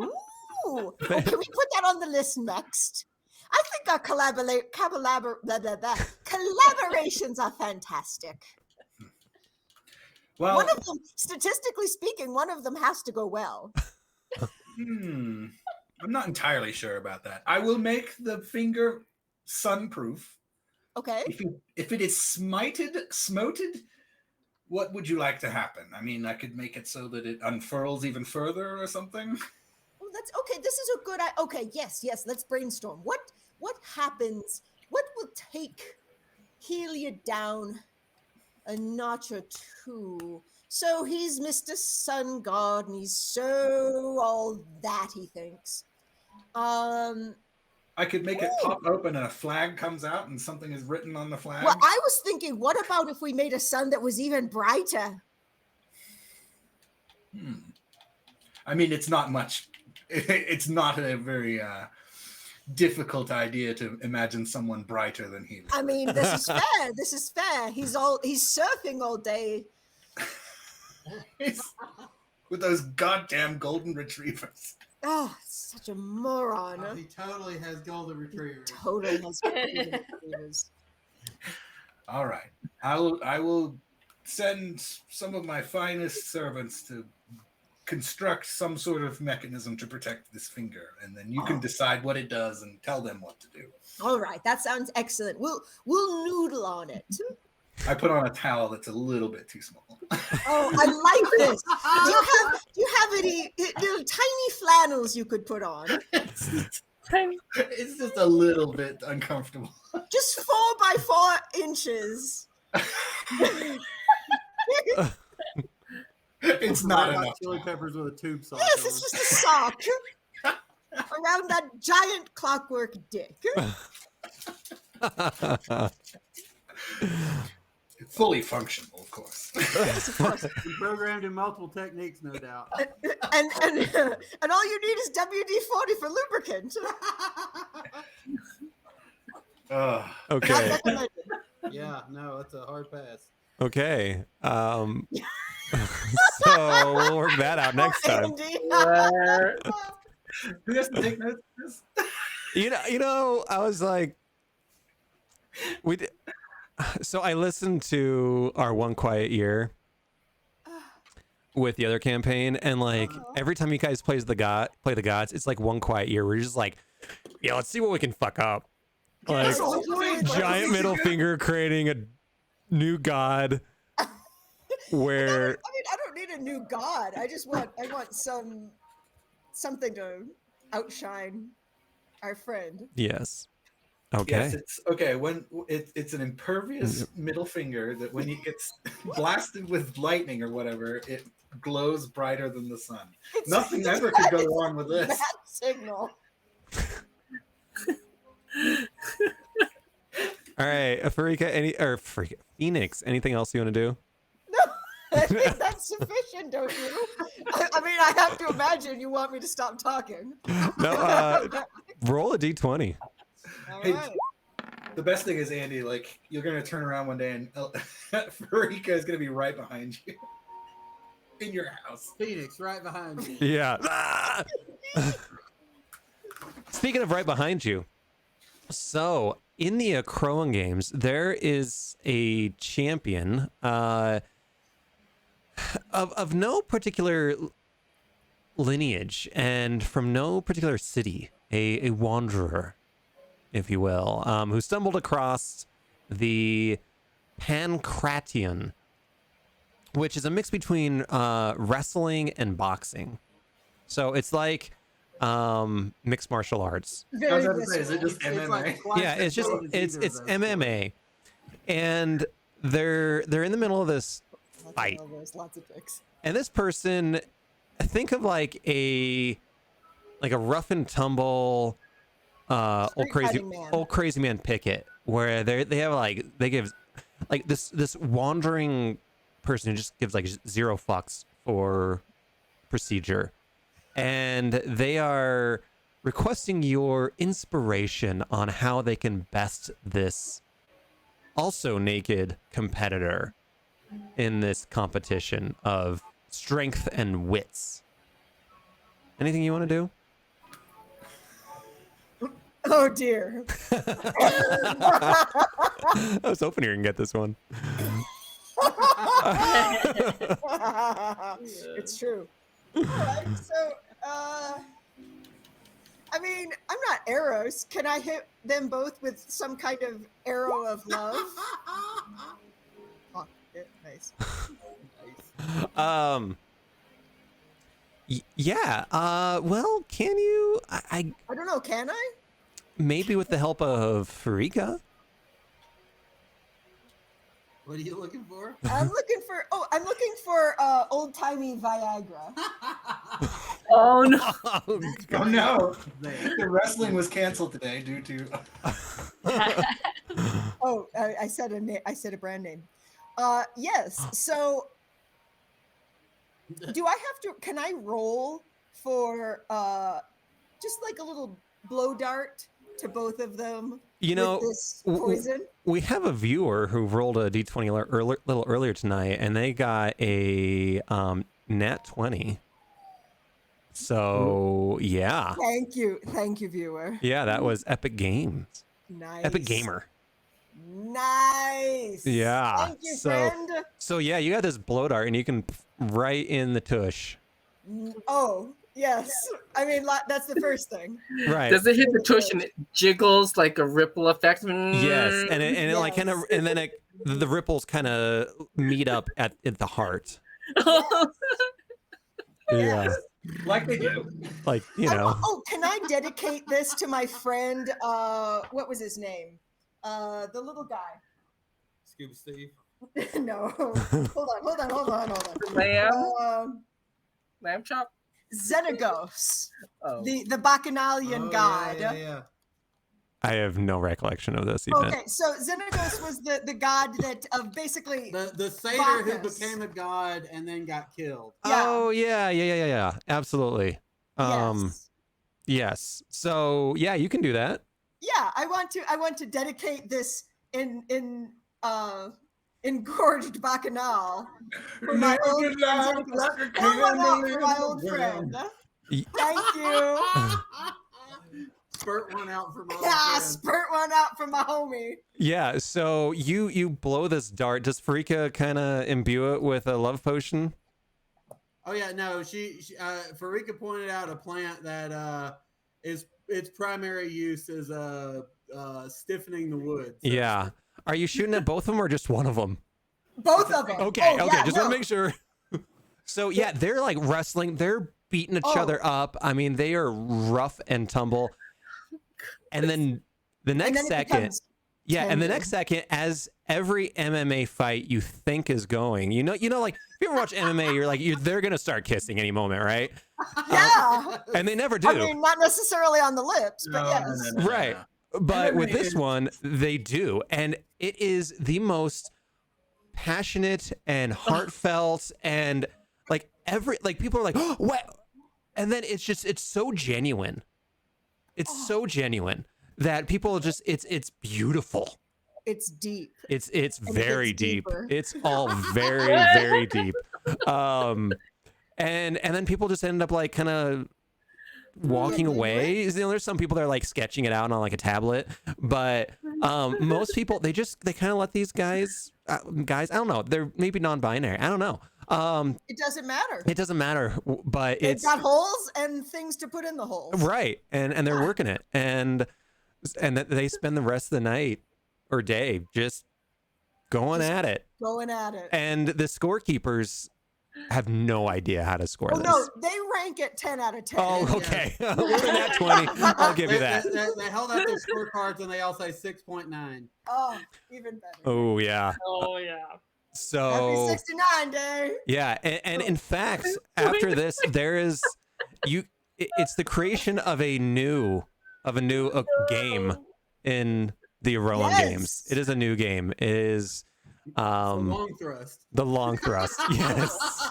I: Ooh, can we put that on the list next? I think our collaborations are fantastic.
F: Well,
I: one of them, statistically speaking, one of them has to go well.
F: I'm not entirely sure about that. I will make the finger sunproof.
I: Okay.
F: If it is smoted, what would you like to happen? I mean, I could make it so that it unfurls even further or something.
I: Oh, that's okay. This is a good idea. Okay, yes. Let's brainstorm. What happens? What will take Heliod down a notch or two? So he's Mr. Sun God, and he's so all that he thinks.
F: I could make it pop open and a flag comes out and something is written on the flag.
I: Well, I was thinking, what about if we made a sun that was even brighter?
F: I mean, it's not much. It's not a very difficult idea to imagine someone brighter than he.
I: I mean, this is fair. This is fair. He's surfing all day.
F: With those goddamn golden retrievers.
I: Oh, such a moron.
C: Oh, he totally has golden retrievers.
I: Totally has golden retrievers.
F: All right. I will send some of my finest servants to construct some sort of mechanism to protect this finger, and then you can decide what it does and tell them what to do.
I: All right, that sounds excellent. We'll noodle on it.
F: I put on a towel that's a little bit too small.
I: Oh, I like this. Do you have any little tiny flannels you could put on?
F: It's just a little bit uncomfortable.
I: Just 4 by 4 inches.
F: It's not
C: Red Hot
F: enough.
C: Chili peppers with a tube sock.
I: Yes, it's just a sock around that giant clockwork dick.
F: Fully functional, of course.
I: Yes, of course.
C: Programmed in multiple techniques, no doubt.
I: And all you need is WD-40 for lubricant.
B: Okay.
I: Not recommended.
C: Yeah, no, that's a hard pass.
B: Okay. So we'll work that out next time.
I: Andy.
F: Who has to take notes of this?
B: You know, I was like, so I listened to our One Quiet Year with the other campaign, and like every time you guys play the gods, it's like One Quiet Year where you're just like, yeah, let's see what we can fuck up. Like giant middle finger creating a new god where
I: I mean, I don't need a new god. I want something to outshine our friend.
B: yes. Okay.
F: Yes, it's okay. When it's an impervious middle finger that when it gets blasted with lightning or whatever, it glows brighter than the sun. Nothing ever could go wrong with this.
I: That signal.
B: All right, Phoenix, anything else you want to do?
I: No, I think that's sufficient, don't you? I mean, I have to imagine you want me to stop talking.
B: No, roll a d20.
I: All
F: Hey,
I: right.
F: the best thing is, Andy, like you're gonna turn around one day and Farika is gonna be right behind you in your house.
C: Phoenix, right behind you.
B: Yeah. Ah! Speaking of right behind you, so in the Crowan games, there is a champion of no particular lineage and from no particular city, a wanderer, if you will, who stumbled across the Pancration, which is a mix between wrestling and boxing. So it's like mixed martial arts.
F: I was about to say, is it just MMA?
B: Yeah, it's just it's MMA, and they're in the middle of this fight.
I: Lots of dicks.
B: And this person, think of like a rough and tumble old crazy man Pickett, where they give like this wandering person who just gives like 0 fucks for procedure, and they are requesting your inspiration on how they can best this also naked competitor in this competition of strength and wits. Anything you want to do?
I: Oh dear.
B: I was hoping you were gonna get this one.
I: It's true. All right, so I mean, I'm not Eros. Can I hit them both with some kind of arrow of love? Oh, yeah, nice.
B: Yeah. Well, can you? I
I: don't know. Can I?
B: Maybe with the help of Farika.
C: What are you looking for?
I: I'm looking for old timey Viagra.
D: Oh no!
F: Oh no! The wrestling was canceled today due to.
I: Oh, I said a brand name. Yes. So do I have to? Can I roll for just like a little blow dart to both of them?
B: You know,
I: with this
B: w-
I: poison.
B: we have a viewer who rolled a d20 little earlier tonight, and they got a nat 20. So yeah,
I: Thank you, viewer.
B: yeah, that was Epic Games,
I: Nice.
B: Epic Gamer.
I: Nice.
B: Yeah.
I: Thank you, friend.
B: So yeah, you got this blow dart, and you can right in the tush.
I: Oh yes. I mean, that's the first thing.
B: Right.
D: Does it hit the tush and it jiggles like a ripple effect?
B: Yes, and it like kind of,
I: Yes.
B: and then the ripples kind of meet up at the heart. Yeah,
F: Like they do.
B: like you know.
I: Oh, can I dedicate this to my friend? What was his name? The little guy.
C: Scuba Steve.
I: No. Hold on.
D: Lamb? Lamb chop?
I: Xenagos,
D: Oh.
I: the Bacchanalian god.
C: Yeah.
B: I have no recollection of this event.
I: Okay, so Xenagos was the god that of basically
C: The satyr who
I: Bacchus.
C: became a god and then got killed.
B: Oh yeah, absolutely.
I: Yes.
B: Yes. So yeah, you can do that.
I: Yeah, I want to dedicate this in engorged bacchanal for my old friend. Pour one out for my old friend. Thank you.
C: Spurt one out for my old
I: Yeah,
C: friend.
I: spurt one out for my homie.
B: Yeah. So you blow this dart. Does Farika kind of imbue it with a love potion?
C: Oh yeah, no, she Farika pointed out a plant that is its primary use is stiffening the wood. So-
B: Yeah. Are you shooting at both of them or just one of them?
I: Both of them.
B: Okay.
I: Oh,
B: Okay.
I: yeah,
B: Just
I: no.
B: want to make sure. So yeah, they're like wrestling. They're beating each
I: Oh.
B: other up. I mean, they are rough and tumble. And then the
I: And
B: next
I: then it
B: second,
I: becomes
B: yeah, and the
I: tender.
B: next second, as every MMA fight you think is going, you know, like if you ever watch MMA, you're like, they're gonna start kissing any moment, right?
I: Yeah.
B: And they never do.
I: I mean, not necessarily on the lips, but yes.
B: Right. But with
F: MMA
B: this
F: is-
B: one, they do. And it is the most passionate and heartfelt and like people are like, oh, what? And then it's so genuine. It's so genuine that people just, it's beautiful.
I: It's deep.
B: It's
I: And it
B: very
I: gets
B: deep.
I: deeper.
B: It's all very, very deep. And then people just end up like kind of walking away. You know, there's some people that are like sketching it out on like a tablet, but most people they kind of let these guys I don't know, they're maybe non-binary, I don't know.
I: It doesn't matter.
B: It doesn't matter, but
I: They've
B: it's
I: got holes and things to put in the holes.
B: right, and they're working it, and they spend the rest of the night or day just going
I: Just
B: at it,
I: Going at it.
B: and the scorekeepers have no idea how to score
I: Oh
B: this.
I: no, they rank it 10 out of 10.
B: Oh, okay. With an at 20, I'll give you that.
C: They held out their scorecards and they all say 6.9.
I: Oh, even better.
B: Oh yeah.
E: Oh yeah.
B: So
I: Happy 69 day.
B: yeah, and in fact, after this, there is it's the creation of a new game in the Rowan
I: Yes.
B: games. It is a new game. It is
C: Long thrust.
B: the long thrust. Yes.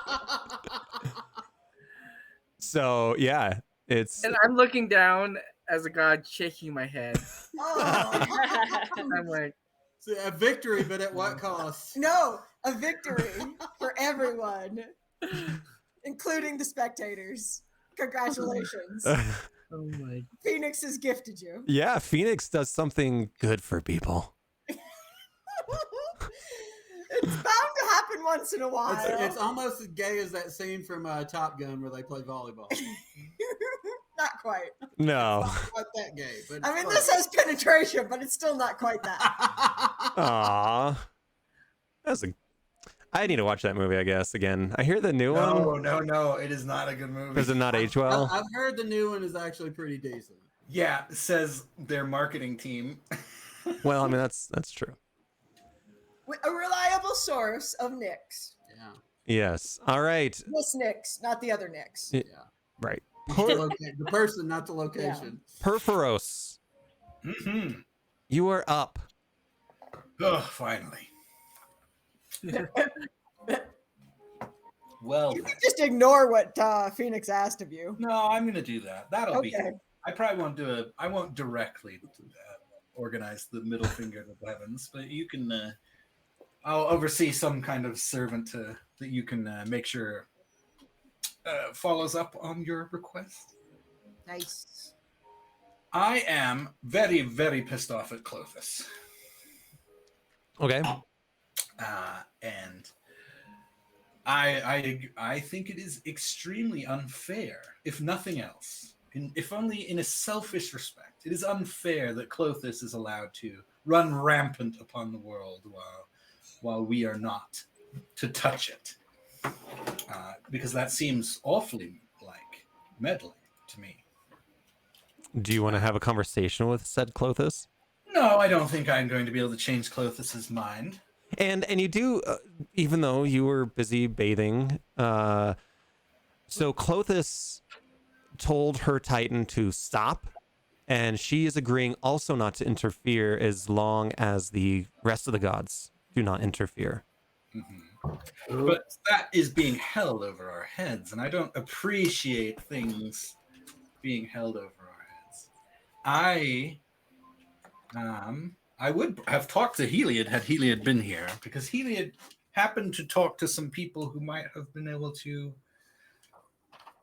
B: So yeah, it's
D: And I'm looking down as a god shaking my head.
I: Oh.
D: I'm like,
C: So a victory, but at what cost?
I: No, a victory for everyone, including the spectators. Congratulations.
D: oh my.
I: Phoenix has gifted you.
B: yeah, Phoenix does something good for people.
I: It's bound to happen once in a while.
C: It's almost as gay as that scene from Top Gun where they play volleyball.
I: Not quite.
B: No.
C: Not that gay, but
I: I mean, this has penetration, but it's still not quite that.
B: Aw. I need to watch that movie, I guess, again. I hear the new one.
F: No, it is not a good movie.
B: Does it not age well?
C: I've heard the new one is actually pretty decent.
F: Yeah, says their marketing team.
B: Well, I mean that's true.
I: A reliable source of Nyx.
C: Yeah.
B: Yes. All right.
I: This Nyx, not the other Nyx.
B: Yeah. Right.
C: The person, not the location.
B: Perforos,
F: Mm-hmm.
B: you are up.
F: Oh, finally. Well,
I: You
F: then.
I: can just ignore what Phoenix asked of you.
F: No, I'm going to do that. That'll be.
I: Okay.
F: I probably won't do it. I won't directly organize the middle finger to the heavens, but you can. I'll oversee some kind of servant that you can make sure follows up on your request.
I: Nice.
F: I am very, very pissed off at Clothis.
B: Okay.
F: And I think it is extremely unfair, if nothing else, if only in a selfish respect. It is unfair that Clothis is allowed to run rampant upon the world while we are not to touch it. Because that seems awfully like meddling to me.
B: Do you want to have a conversation with said Clothis?
F: No, I don't think I'm going to be able to change Clothis's mind.
B: And you do, even though you were busy bathing. So Clothis told her Titan to stop, and she is agreeing also not to interfere as long as the rest of the gods do not interfere.
F: Mm-hmm. But that is being held over our heads, and I don't appreciate things being held over our heads. I would have talked to Heliod had Heliod been here, because Heliod happened to talk to some people who might have been able to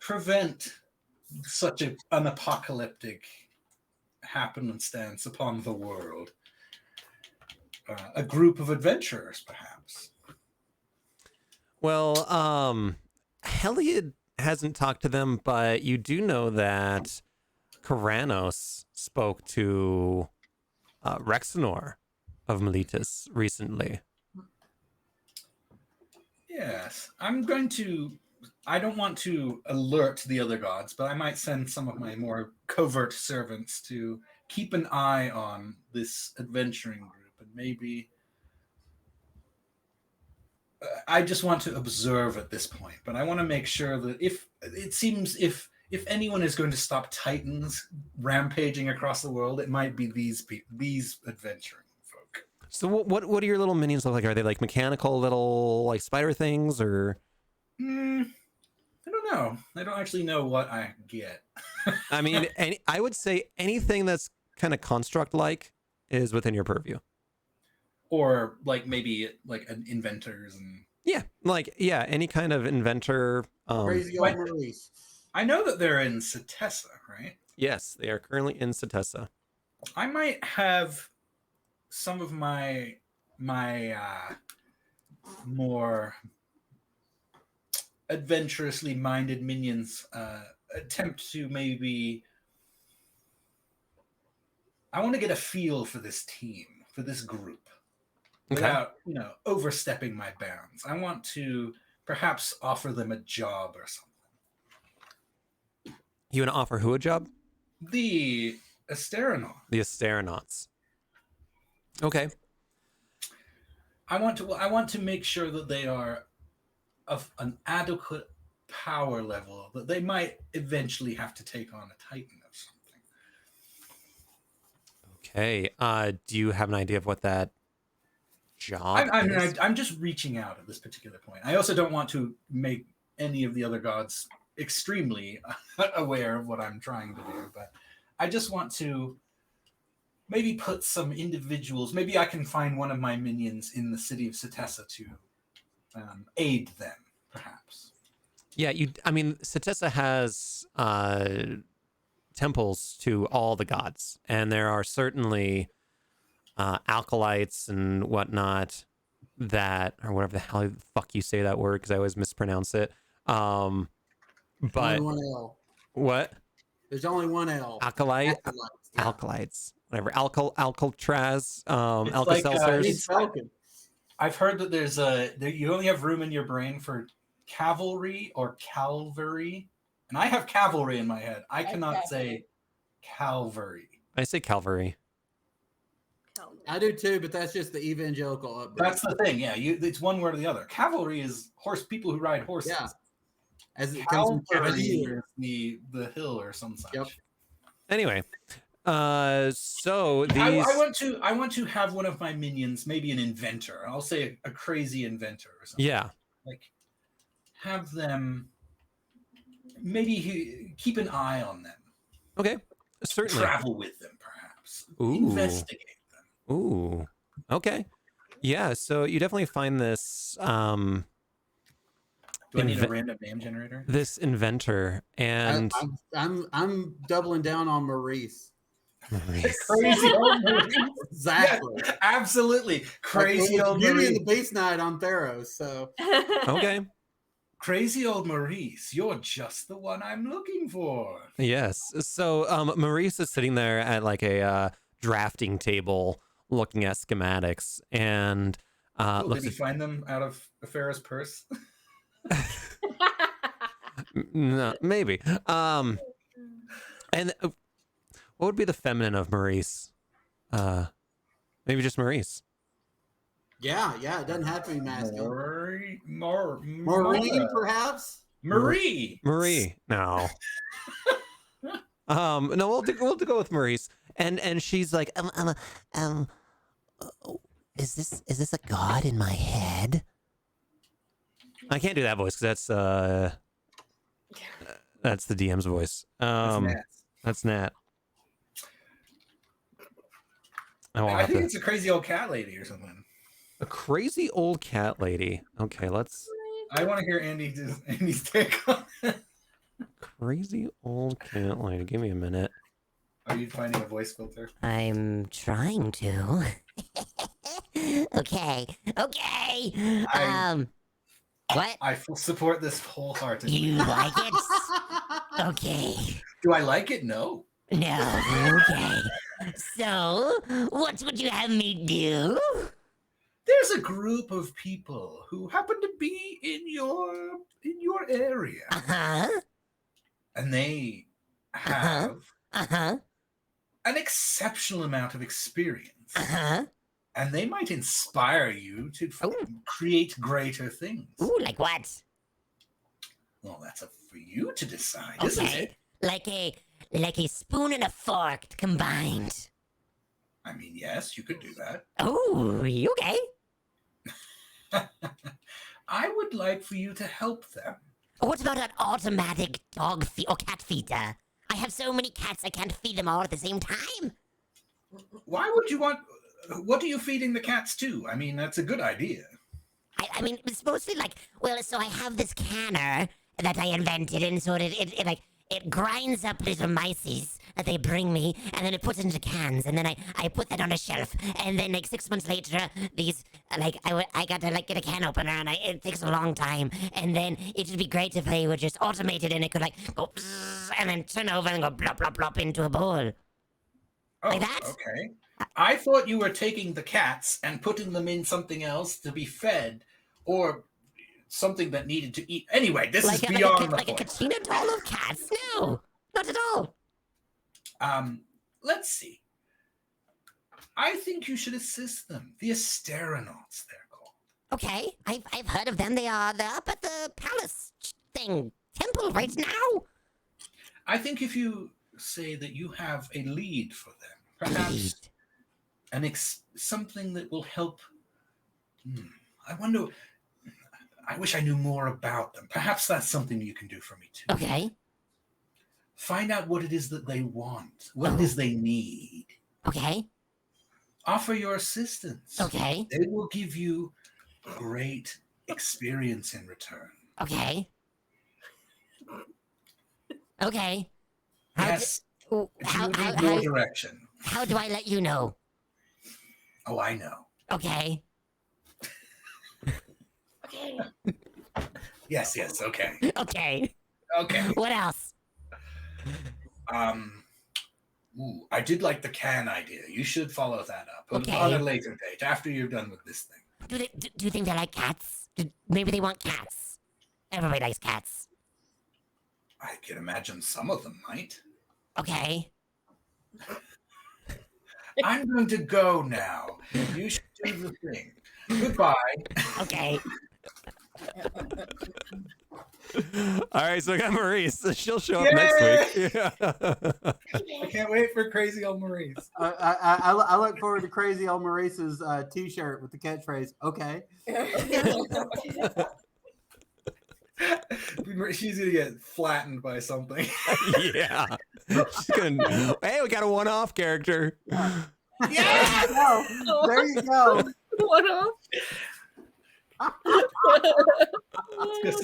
F: prevent such an apocalyptic happenstance upon the world. A group of adventurers, perhaps.
B: Well, Heliod hasn't talked to them, but you do know that Karanos spoke to Rexenor of Miletus recently.
F: Yes, I don't want to alert the other gods, but I might send some of my more covert servants to keep an eye on this adventuring group, and maybe I just want to observe at this point, but I want to make sure that if anyone is going to stop Titans rampaging across the world, it might be these adventuring folk.
B: So what do your little minions look like? Are they like mechanical little like spider things, or?
F: I don't know. I don't actually know what I get.
B: I mean, I would say anything that's kind of construct-like is within your purview.
F: Or like maybe like an inventors and
B: any kind of inventor.
C: Crazy old Maurice.
F: I know that they're in Setessa, right?
B: Yes, they are currently in Setessa.
F: I might have some of my more adventurously minded minions attempt to maybe. I want to get a feel for this team, for this group. Without, overstepping my bounds. I want to perhaps offer them a job or something.
B: You want to offer who a job?
F: The Asteronauts.
B: The Asteronauts. Okay.
F: I want to make sure that they are of an adequate power level that they might eventually have to take on a Titan or something.
B: Okay. Do you have an idea of what that job is?
F: I'm just reaching out at this particular point. I also don't want to make any of the other gods extremely aware of what I'm trying to do, but I just want to maybe put some individuals. Maybe I can find one of my minions in the city of Setessa to aid them, perhaps.
B: Yeah, Setessa has temples to all the gods, and there are certainly alkalites and whatnot that, or whatever the hell the fuck you say that word, because I always mispronounce it. But
C: only one L.
B: What?
C: There's only one L.
B: Alkalites, whatever. Alcatraz, Alka-Seltzers.
F: I've heard that you only have room in your brain for cavalry or calvary, and I have cavalry in my head. I cannot say calvary.
B: I say Calvary.
C: I do too, but that's just the evangelical upbringing.
F: That's the thing, yeah. It's one word or the other. Cavalry is people who ride horses.
C: Yeah. As it comes from
F: Calvary is the hill or some such.
C: Yep.
B: Anyway, so these
F: I want to have one of my minions, maybe an inventor. I'll say a crazy inventor or something.
B: Yeah.
F: Like have them maybe keep an eye on them.
B: Okay, certainly.
F: Travel with them, perhaps.
B: Ooh.
F: Investigate them.
B: Ooh. Okay. Yeah. So you definitely find this.
F: Do I need a random name generator?
B: This inventor, and
C: I'm doubling down on Maurice.
B: Maurice.
F: Crazy old Maurice.
C: Exactly.
F: Yes, absolutely. Crazy
C: like,
F: old
C: Beauty
F: Maurice.
C: and the Beast Night on Theros. So
B: Okay.
F: Crazy old Maurice, you're just the one I'm looking for.
B: Yes. So Maurice is sitting there at like a drafting table looking at schematics, and
F: Did he find them out of a Theros purse?
B: No, maybe. And what would be the feminine of Maurice? Maybe just Maurice.
C: yeah, it doesn't have to be masculine.
F: Maureen,
C: perhaps.
F: Marie.
B: No. No, we'll go with Maurice. And she's like, is this a god in my head? I can't do that voice because that's the DM's voice. That's Nat.
F: I think it's a crazy old cat lady or something.
B: A crazy old cat lady. Okay, let's.
F: I want to hear Andy's take on it.
B: Crazy old cat lady. Give me a minute.
F: Are you finding a voice filter?
J: I'm trying to. Okay. What?
F: I support this wholeheartedly.
J: You like it? Okay.
F: Do I like it? No.
J: No. Okay. So, what would you have me do?
F: There's a group of people who happen to be in your area. And they have an exceptional amount of experience. And they might inspire you to create greater things.
J: Ooh, like what?
F: Well, that's up for you to decide, isn't it?
J: Like a spoon and a fork combined.
F: I mean, yes, you could do that.
J: Oh, okay.
F: I would like for you to help them.
J: What about an automatic dog or cat feeder? I have so many cats I can't feed them all at the same time.
F: Why would you want... What are you feeding the cats to? I mean, that's a good idea.
J: I mean, it's mostly like, well, so I have this canner that I invented, and so it grinds up little mices that they bring me, and then it puts it into cans, and then I put that on a shelf, and then like 6 months later, these I got to like get a can opener, and it takes a long time, and then it would be great if they were just automated, and it could like go bzzz, and then turn over and go blop blop blop into a bowl.
F: Oh,
J: like that?
F: Okay. I thought you were taking the cats and putting them in something else to be fed, or something that needed to eat. Anyway, this is beyond the point.
J: Like a Katrina doll of cats? No, not at all.
F: Let's see. I think you should assist them. The Asteronauts, they're called.
J: Okay, I've heard of them. They're up at the palace temple right now.
F: I think if you say that you have a lead for them, perhaps something that will help. I wonder. I wish I knew more about them. Perhaps that's something you can do for me too.
J: Okay.
F: Find out what it is that they want, what it is they need.
J: Okay.
F: Offer your assistance.
J: Okay.
F: They will give you great experience in return.
J: Okay. Okay.
F: Yes. How direction.
J: How do I let you know?
F: Oh, I know.
J: Okay.
F: Okay. Yes, okay.
J: Okay.
F: Okay.
J: What else?
F: I did like the can idea. You should follow that up on a later date after you're done with this thing.
J: Do you think they like cats? Maybe they want cats. Everybody likes cats.
F: I can imagine some of them might.
J: Okay.
F: I'm going to go now. You should do the thing. Goodbye.
J: Okay.
B: All right, so I got Maurice. She'll show up next week. Yeah.
F: I can't wait for crazy old Maurice.
C: I look forward to crazy old Maurice's T-shirt with the catchphrase. Okay.
F: She's gonna get flattened by something.
B: Yeah. She's gonna, hey, we got a one-off character.
C: Yes! There you go.
E: What off?
F: It's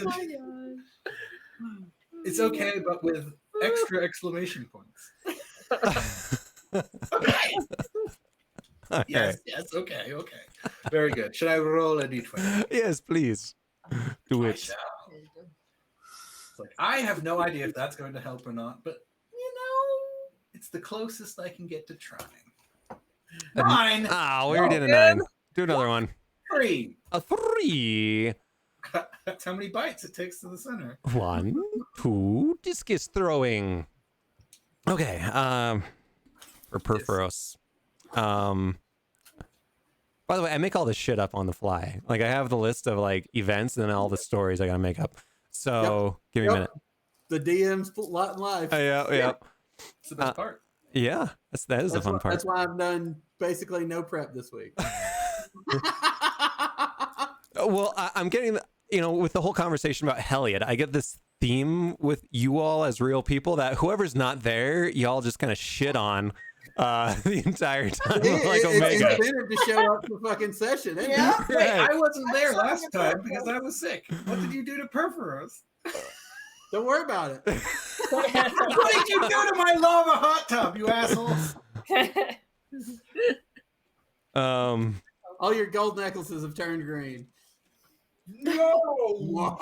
F: It's okay, but with extra exclamation points. Okay. Yes, yes, okay. Very good. Should I roll a d20?
B: Yes, please. Do
F: I
B: it.
F: shall. It's like, I have no idea if that's going to help or not, but it's the closest I can get to trying. 9.
B: Ah, we already did a 9. Do another one.
F: 3.
B: A 3.
F: That's how many bites it takes to the center.
B: 1, 2, discus throwing. Okay, for Perforos. By the way, I make all this shit up on the fly. Like, I have the list of, like, events and then all the stories I gotta make up. So, give me a minute.
C: The DM's lot in life.
B: Yeah.
F: It's the best part.
B: Yeah, that is the fun part.
C: That's why I've done basically no prep this week.
B: Well, I'm getting, with the whole conversation about Heliod, I get this theme with you all as real people that whoever's not there, y'all just kind of shit on the entire time. Like Omega.
C: It's incentive to show up for fucking session. Isn't
F: Yeah,
C: it?
F: hey, I wasn't there last time because I was sick. What did you do to Perforos?
C: Don't worry about it.
F: What did you do to my lava hot tub, you assholes?
C: All your gold necklaces have turned green.
F: No.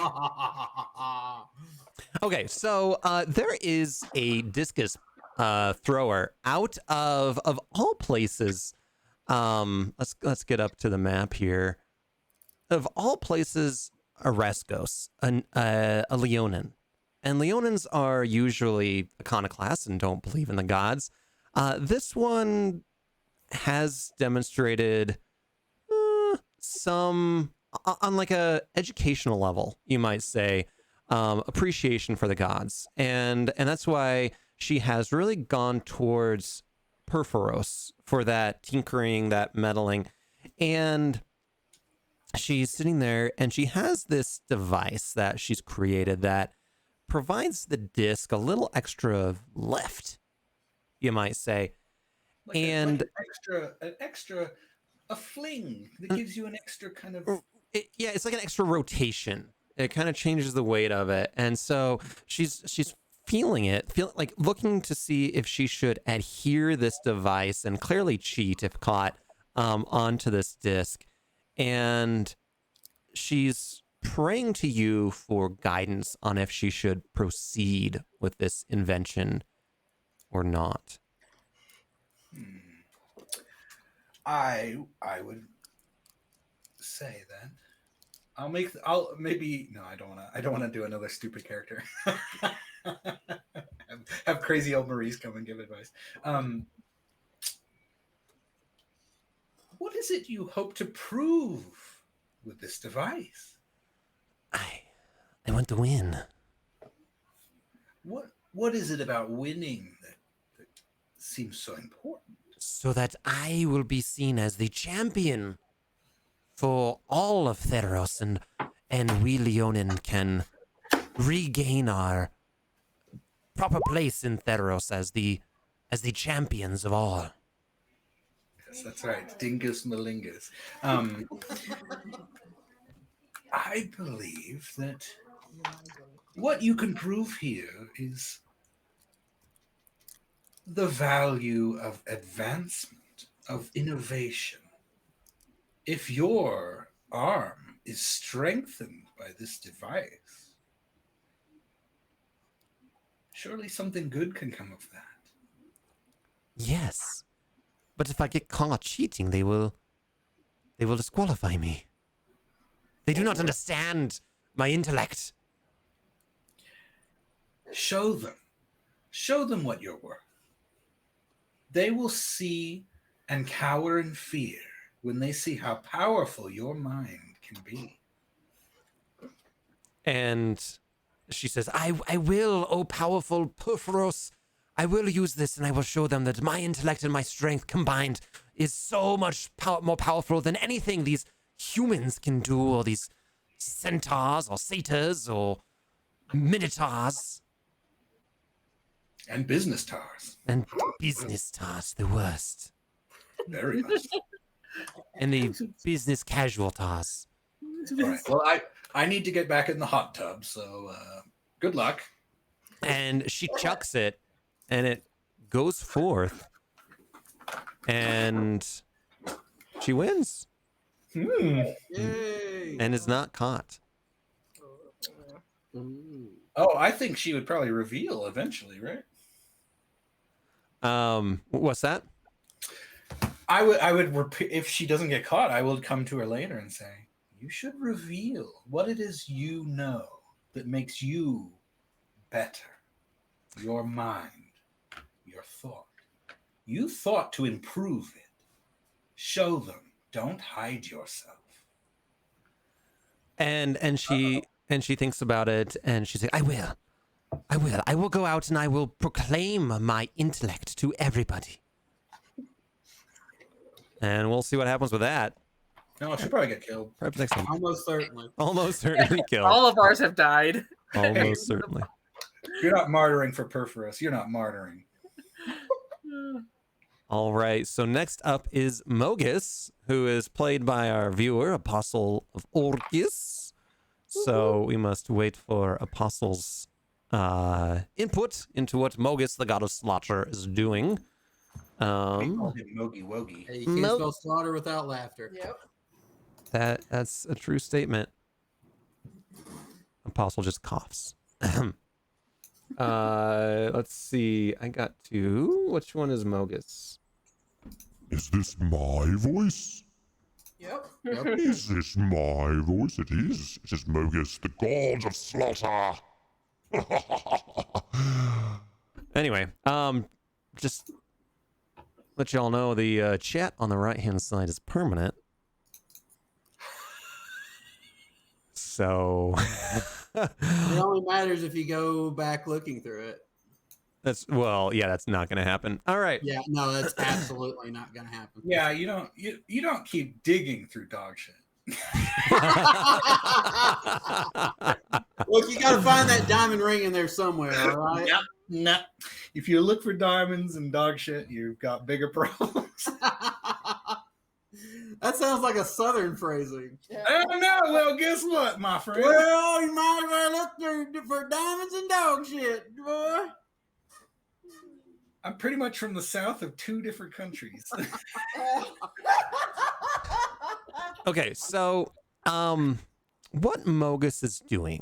B: Okay, so there is a discus thrower out of all places. Let's get up to the map here. Of all places, Areskos, a Leonin. And Leonins are usually iconoclasts and don't believe in the gods. This one has demonstrated some, on like a educational level, you might say, appreciation for the gods. And that's why she has really gone towards Perforos for that tinkering, that meddling. And she's sitting there and she has this device that she's created that provides the disc a little extra lift, you might say.
F: Like an extra fling that gives you an extra kind of...
B: it's like an extra rotation. It kind of changes the weight of it. And so she's feeling it, like looking to see if she should adhere this device and clearly cheat if caught onto this disc. And she's praying to you for guidance on if she should proceed with this invention or not.
F: I would say then I don't want to do another stupid character. have crazy old Maurice come and give advice. What is it you hope to prove with this device?
B: I want to win.
F: What is it about winning that seems so important?
B: So that I will be seen as the champion for all of Theros, and we Leonin can regain our proper place in Theros as the champions of all.
F: Yes, that's right. Dingus Malingus. I believe that what you can prove here is the value of advancement, of innovation. If your arm is strengthened by this device, surely something good can come of that.
B: Yes, but if I get caught cheating, they will disqualify me. They do not understand my intellect.
F: Show them what you're worth. They will see and cower in fear when they see how powerful your mind can be.
B: And she says, I will, O powerful Perforos, I will use this and I will show them that my intellect and my strength combined is so much more powerful than anything these humans can do, or these centaurs or satyrs or minotaurs
F: And business tars.
B: and business tars, the worst.
F: Very much.
B: And the business casual tars.
F: All right. Well, I need to get back in the hot tub, so good luck.
B: And she chucks it, and it goes forth, and she wins
C: Yay!
B: and is not caught.
F: Oh, I think she would probably reveal eventually, right?
B: What's that?
F: I would if she doesn't get caught, I will come to her later and say, you should reveal what it is you know that makes you better. Your mind, your thought. You thought to improve it. Show them. Don't hide yourself.
B: And she thinks about it, and she's like, I will go out and I will proclaim my intellect to everybody. And we'll see what happens with that.
F: No, she'll probably get killed.
B: Perhaps next time.
C: Almost certainly.
B: Almost certainly killed.
D: All of ours have died.
B: Almost certainly.
F: You're not martyring for Perforos. You're not martyring.
B: All right. So next up is Mogus, who is played by our viewer, Apostle of Orcus. So we must wait for Apostle's input into what Mogus, the god of slaughter, is doing.
F: We call him Mogi Wogi.
C: Hey, you can't spell slaughter without laughter.
I: Yep.
B: That's a true statement. Apostle just coughs. Let's see. I got two. Which one is Mogus?
A: Is this my voice?
I: Yep.
A: Is this my voice? It is. It is Mogus, the god of slaughter.
B: Anyway, just let y'all know the chat on the right-hand side is permanent. So
C: It only matters if you go back looking through it.
B: that's that's not gonna happen. All right.
C: Yeah, no, that's absolutely not going to happen.
F: Yeah, you don't keep digging through dog shit.
C: Look, you got to find that diamond ring in there somewhere, all right?
F: Yep. No. If you look for diamonds and dog shit, you've got bigger problems.
C: That sounds like a southern phrasing.
F: Oh no! Well, guess what, my friend?
C: Well, you might as well look for diamonds and dog shit, boy.
F: I'm pretty much from the south of two different countries.
B: Okay, so what Mogus is doing?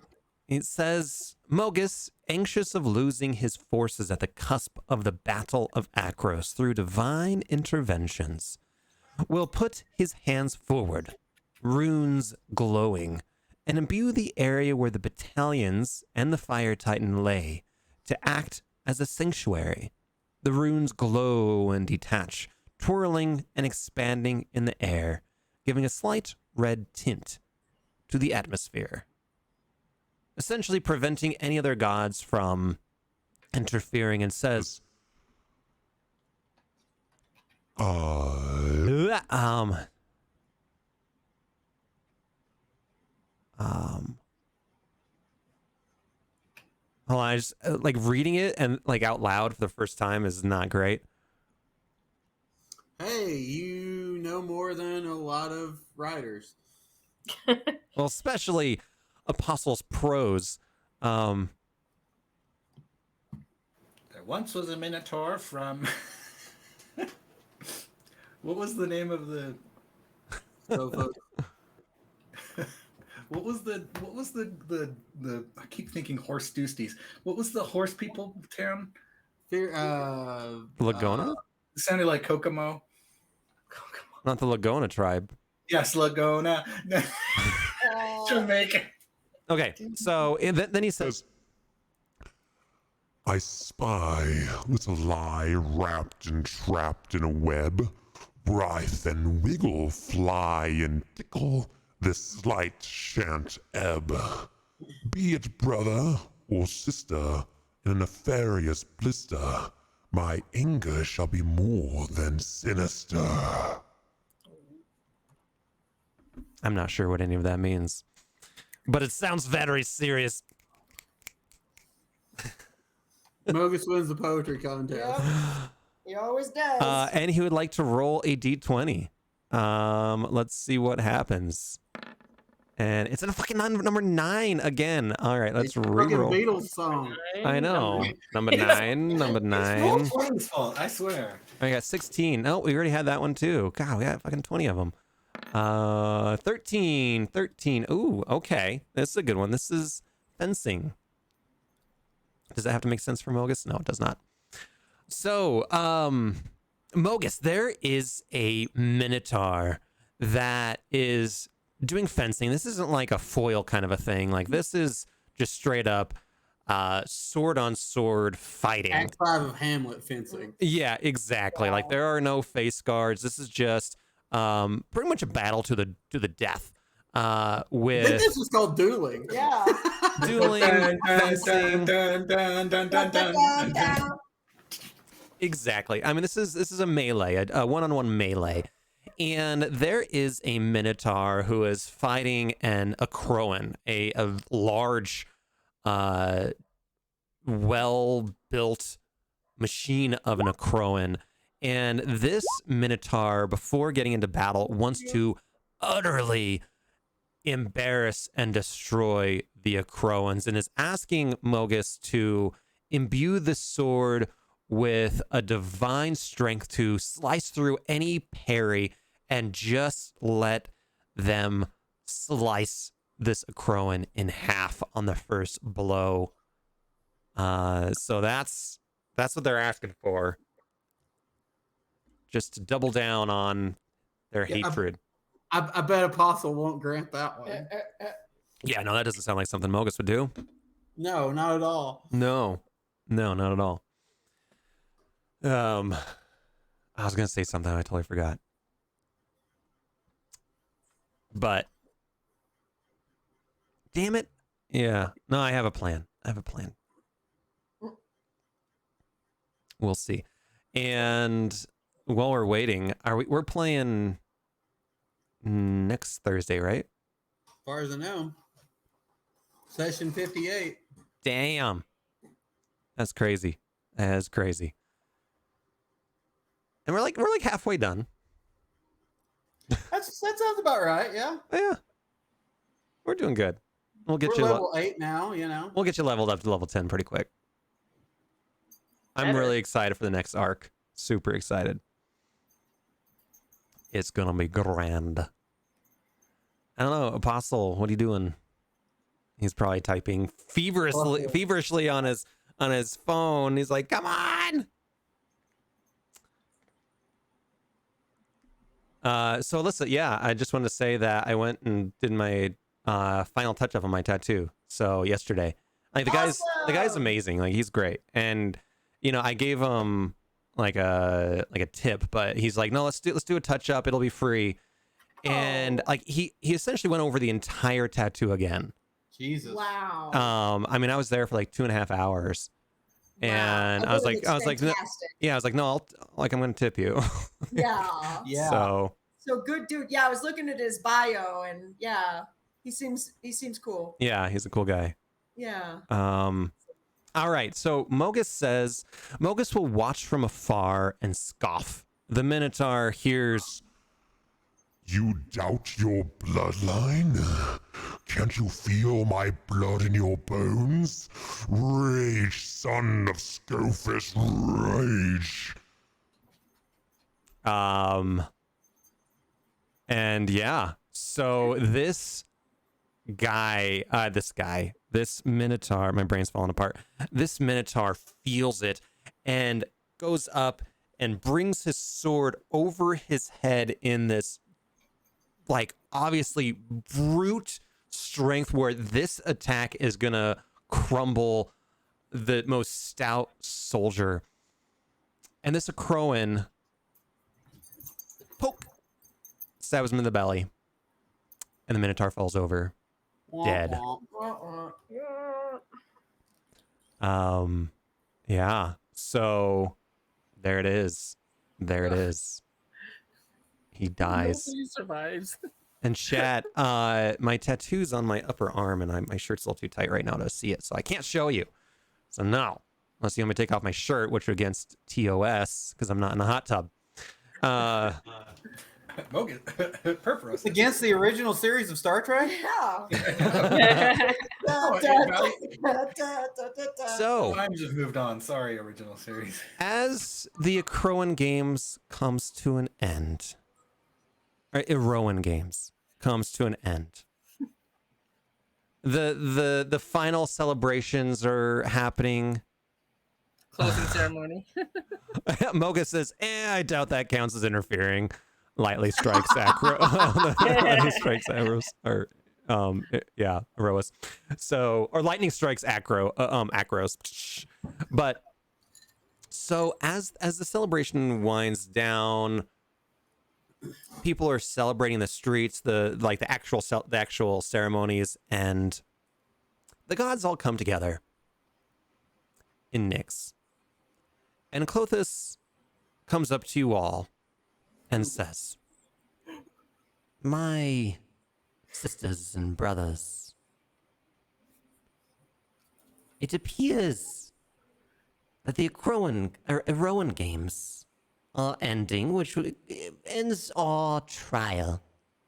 B: It says Mogus, anxious of losing his forces at the cusp of the Battle of Akros through divine interventions, will put his hands forward, runes glowing, and imbue the area where the battalions and the Fire Titan lay to act as a sanctuary. The runes glow and detach, twirling and expanding in the air, giving a slight red tint to the atmosphere, essentially preventing any other gods from interfering, and says, hold on, I just like reading it and like out loud for the first time is not great.
C: Hey, you know more than a lot of writers.
B: Well, especially Apostles' prose.
F: There once was a minotaur from. What was the name of the? What was the? I keep thinking horse Doosties. What was the horse people town?
B: Lagona?
F: It sounded like Kokomo.
B: Not the Lagona tribe.
F: Yes, Lagona. Jamaica.
B: Okay, so then he says,
A: I spy little lie wrapped and trapped in a web, writhe and wiggle, fly and tickle, this light shan't ebb. Be it brother or sister in a nefarious blister, my anger shall be more than sinister.
B: I'm not sure what any of that means. but it sounds very serious.
C: Mogus wins the poetry contest.
I: Yep. He always does.
B: And he would like to roll a d20. Let's see what happens. And it's a fucking number 9 again. All right, let's
C: It's a fucking
B: reroll.
C: Beatles song.
B: I know. Number 9. Number 9.
F: It's 20's fault, I swear.
B: I got 16. Oh, we already had that one too. God, we got fucking 20 of them. 13. 13. Ooh, okay. This is a good one. This is fencing. Does that have to make sense for Mogus? No, it does not. So, Mogus, there is a Minotaur that is doing fencing. This isn't like a foil kind of a thing. Like, this is just straight up sword on sword fighting.
C: Act 5 of Hamlet fencing.
B: Yeah, exactly. Like, there are no face guards. This is just pretty much a battle to the death.
C: I think
B: With
C: this is called dueling.
I: Yeah.
B: dueling, fencing.
I: Dun, dun, dun, dun.
B: Exactly. I mean, this is a melee, a one-on-one melee, and there is a Minotaur who is fighting a Crowan, a large, well-built machine of an Crowan, and this Minotaur, before getting into battle, wants to utterly embarrass and destroy the Acroans, and is asking Mogus to imbue the sword with a divine strength to slice through any parry and just let them slice this Acroan in half on the first blow. So that's what they're asking for. Just to double down on their hatred.
C: I bet Apostle won't grant that one.
B: Yeah, no, that doesn't sound like something Mogus would do.
C: No, not at all.
B: No, not at all. I was gonna say something, I totally forgot. But damn it. Yeah. No, I have a plan. We'll see. And while we're waiting, we're playing next Thursday, right?
C: As far as I know. Session 58.
B: Damn. That's crazy. That's crazy. And we're like halfway done.
C: That sounds about right, yeah.
B: Yeah. We're doing good. We'll get
C: We're
B: you
C: level 8 now, you know.
B: We'll get you leveled up to level 10 pretty quick. I'm really excited for the next arc. Super excited. It's gonna be grand. I don't know, Apostle, what are you doing? He's probably typing feverishly on his phone. He's like, come on. So listen, yeah, I just wanted to say that I went and did my final touch up on my tattoo. So yesterday, like the guy's amazing. Like he's great. And you know, I gave him like a tip, but he's like, no, let's do a touch up. It'll be free. And like he essentially went over the entire tattoo again.
C: Jesus.
I: Wow.
B: I mean, I was there for like 2.5 hours. And I was like, no, yeah, I was like, no, I'm going to tip you.
I: Yeah.
C: Yeah.
B: So
I: good dude. Yeah, I was looking at his bio, and yeah, he seems cool.
B: yeah, he's a cool guy.
I: Yeah.
B: All right. So Mogus will watch from afar and scoff. The Minotaur hears,
A: You doubt your bloodline? Can't you feel my blood in your bones? Rage, son of Scofish, rage.
B: and yeah, so this Minotaur, my brain's falling apart. This Minotaur feels it and goes up and brings his sword over his head in this, like, obviously brute strength where this attack is gonna crumble the most stout soldier. And this Acroan poke stabs him in the belly, and the Minotaur falls over dead. Yeah, so there it is. He dies.
D: Nobody survives.
B: And chat, my tattoo's on my upper arm, and my shirt's a little too tight right now to see it, so I can't show you. So no, unless you want me to take off my shirt, which are against TOS, because I'm not in a hot tub.
F: Mogus, Perforos.
C: It's against the original series of Star Trek?
I: Yeah.
B: So
F: Times have moved on. Sorry, original series.
B: as the Akroan Games comes to an end, or Eroan Games comes to an end, the final celebrations are happening.
D: Closing ceremony.
B: Moga says, I doubt that counts as interfering. Lightly strikes Acro. Lightning strikes Aros. Or, yeah, Aroas. So, or lightning strikes Acros. But, so as the celebration winds down, people are celebrating the streets, the actual ceremonies, and the gods all come together in Nyx. And Clothis comes up to you all and says, my sisters and brothers, it appears that the Eroan Games are ending, which ends our trial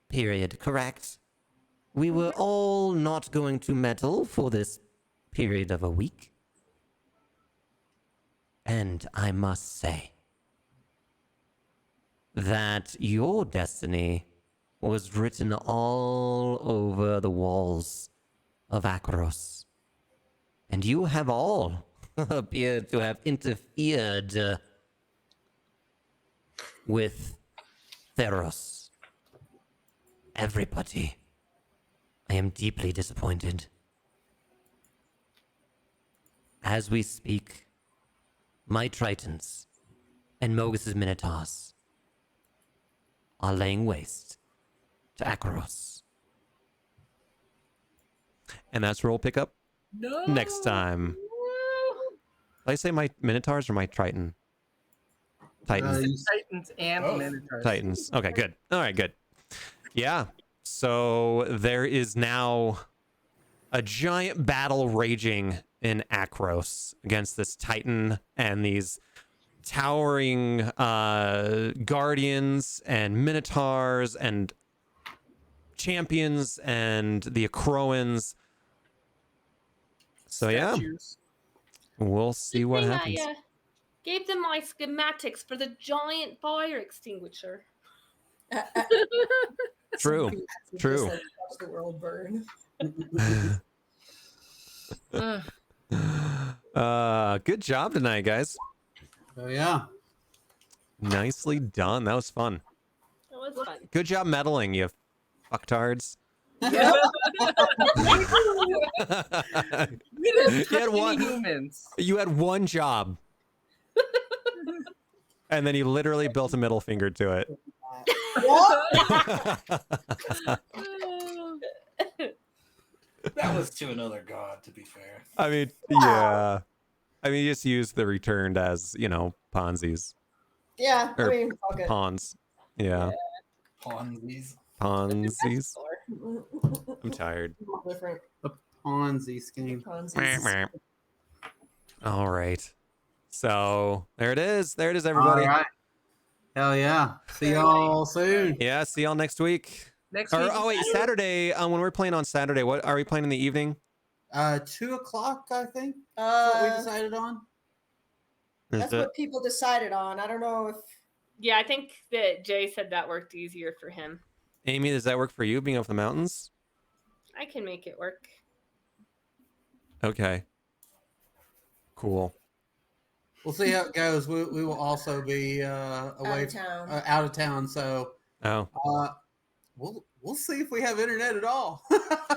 B: period, correct? We were all not going to meddle for this period of a week. And I must say that your destiny was written all over the walls of Akros. And you have all appeared to have interfered with Theros. Everybody. I am deeply disappointed. As we speak, my Tritons and Mogus's Minotaurs are laying waste to Akros. And that's where we'll pick up next time. Did I say my Minotaurs or my Triton? Titans.
D: Titans and Minotaurs.
B: Titans. Okay, good. All right, good. Yeah. So there is now a giant battle raging in Akros against this Titan and these towering guardians and Minotaurs and champions and the Akroans. So yeah, we'll see what happens.
E: I gave them my schematics for the giant fire extinguisher.
B: True. True.
K: Just, watch the world burn.
B: Good job tonight, guys.
C: Oh yeah.
B: Nicely done. That was fun.
E: That was fun.
B: Good job meddling, you fucktards. You had one job. And then you literally built a middle finger to it.
F: That was to another god, to be fair.
B: I mean, yeah. I mean, you just use the returned as, Ponzi's.
K: Yeah,
B: Or
K: I mean, fuck it.
B: pawns. Yeah.
F: Ponzi's.
B: Ponzi's. I'm tired.
K: Different
C: The Ponzi scheme.
K: Ponzi's.
B: All right. So there it is. There it is, everybody.
C: All right. Hell yeah. See y'all soon.
B: Yeah, see y'all next week.
D: Next
B: Or,
D: week.
B: oh wait, Saturday. When we're playing on Saturday, what are we playing in the evening?
C: 2:00, I think. That's what we decided on.
K: That's what people decided on. I don't know if
E: Yeah, I think that Jay said that worked easier for him.
B: Amy, does that work for you, being up the mountains?
E: I can make it work.
B: Okay. Cool.
C: We'll see how it goes. We will also be away
K: of town.
C: Out of town. So
B: Oh,
C: we'll see if we have internet at all.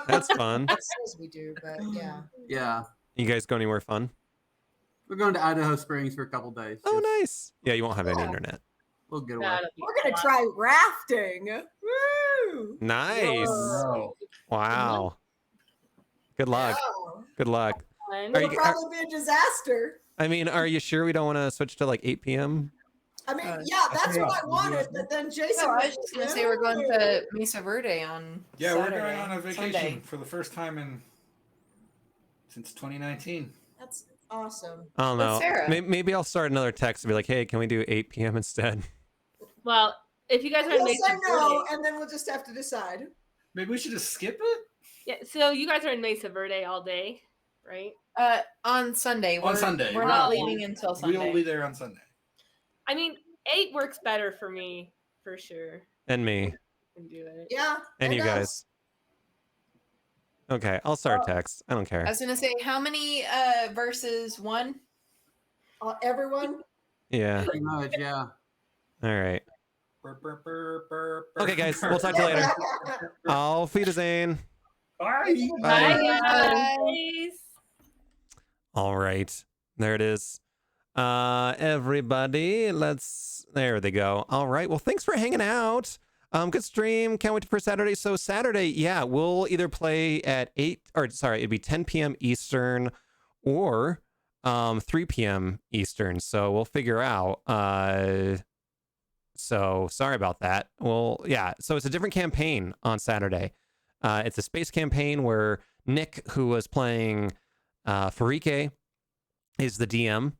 B: that's fun.
K: it says we do, but yeah.
C: Yeah,
B: You guys go anywhere fun?
C: we're going to Idaho Springs for a couple days.
B: Oh,
C: Just-
B: nice. Yeah, you won't have any internet.
C: We'll get away.
E: That'll be
K: We're gonna
E: fun.
K: try rafting. Woo!
B: Nice.
F: No.
B: Wow. Good luck.
K: Wow.
B: Good luck.
E: Fun.
B: Are
K: It'll
B: you-
K: probably be a disaster.
B: I mean, are you sure we don't want to switch to like 8 p.m.?
K: I mean, yeah, that's
F: yeah,
K: what I wanted, but then Jason.
L: No, I was
K: went,
L: just gonna say we're going to Mesa Verde on
F: Yeah,
L: Saturday,
F: we're going on a vacation
L: Sunday.
F: for the first time since 2019.
K: That's awesome.
B: I don't know.
L: Sarah?
B: Maybe I'll start another text and be like, hey, can we do 8 p.m. instead?
E: Well, if you guys are in
K: He'll
E: Mesa
K: say no,
E: Verde,
K: and then we'll just have to decide.
F: Maybe we should just skip it?
E: yeah. So you guys are in Mesa Verde all day, right?
L: On Sunday.
F: On Sunday.
L: We're not leaving until Sunday.
F: We'll be there on Sunday.
E: I mean, 8 works better for me, for sure.
B: And me.
E: Can do it.
K: Yeah.
B: And
K: it
B: you
K: does.
B: guys. Okay, I'll start a text. I don't care.
L: I was gonna say how many versus 1?
K: Everyone.
B: Yeah.
C: Pretty much, yeah.
B: All right. Okay, guys. We'll talk to you later. Auf Wiedersehen.
F: Bye.
E: Bye, guys.
B: All right. There it is. Everybody, there they go. All right. Well, thanks for hanging out. Good stream. Can't wait for Saturday. So Saturday, yeah, we'll either play at 10 p.m. Eastern or 3 p.m. Eastern. So we'll figure out. So sorry about that. Well, yeah. So it's a different campaign on Saturday. It's a space campaign where Nick, who was playing Farike, is the DM.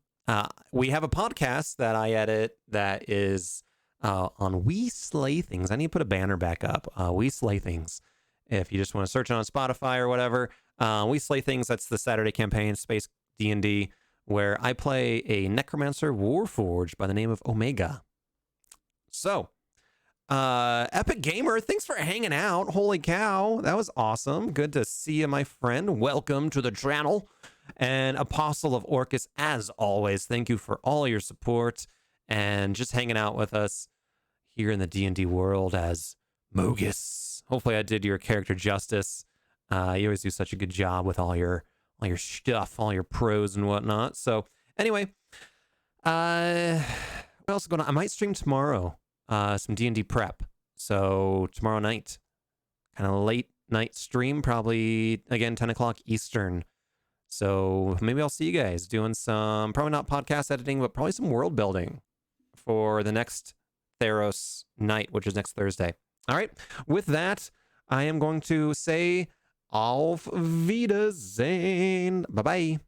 B: We have a podcast that I edit that is on We Slay Things. I need to put a banner back up. We Slay Things. If you just want to search it on Spotify or whatever, We Slay Things. That's the Saturday campaign, Space D&D, where I play a Necromancer Warforged by the name of Omega. So, Epic Gamer, thanks for hanging out. Holy cow, that was awesome. Good to see you, my friend. Welcome to the channel. And Apostle of Orcus, as always, thank you for all your support and just hanging out with us here in the D&D world as Mogus. Hopefully I did your character justice. You always do such a good job with all your stuff, all your pros and whatnot. So anyway, what else is going on? I might stream tomorrow, some D&D prep. So tomorrow night, kind of late night stream, probably again 10 o'clock Eastern. So maybe I'll see you guys doing some, probably not podcast editing, but probably some world building for the next Theros night, which is next Thursday. All right. With that, I am going to say Auf Wiedersehen. Bye-bye.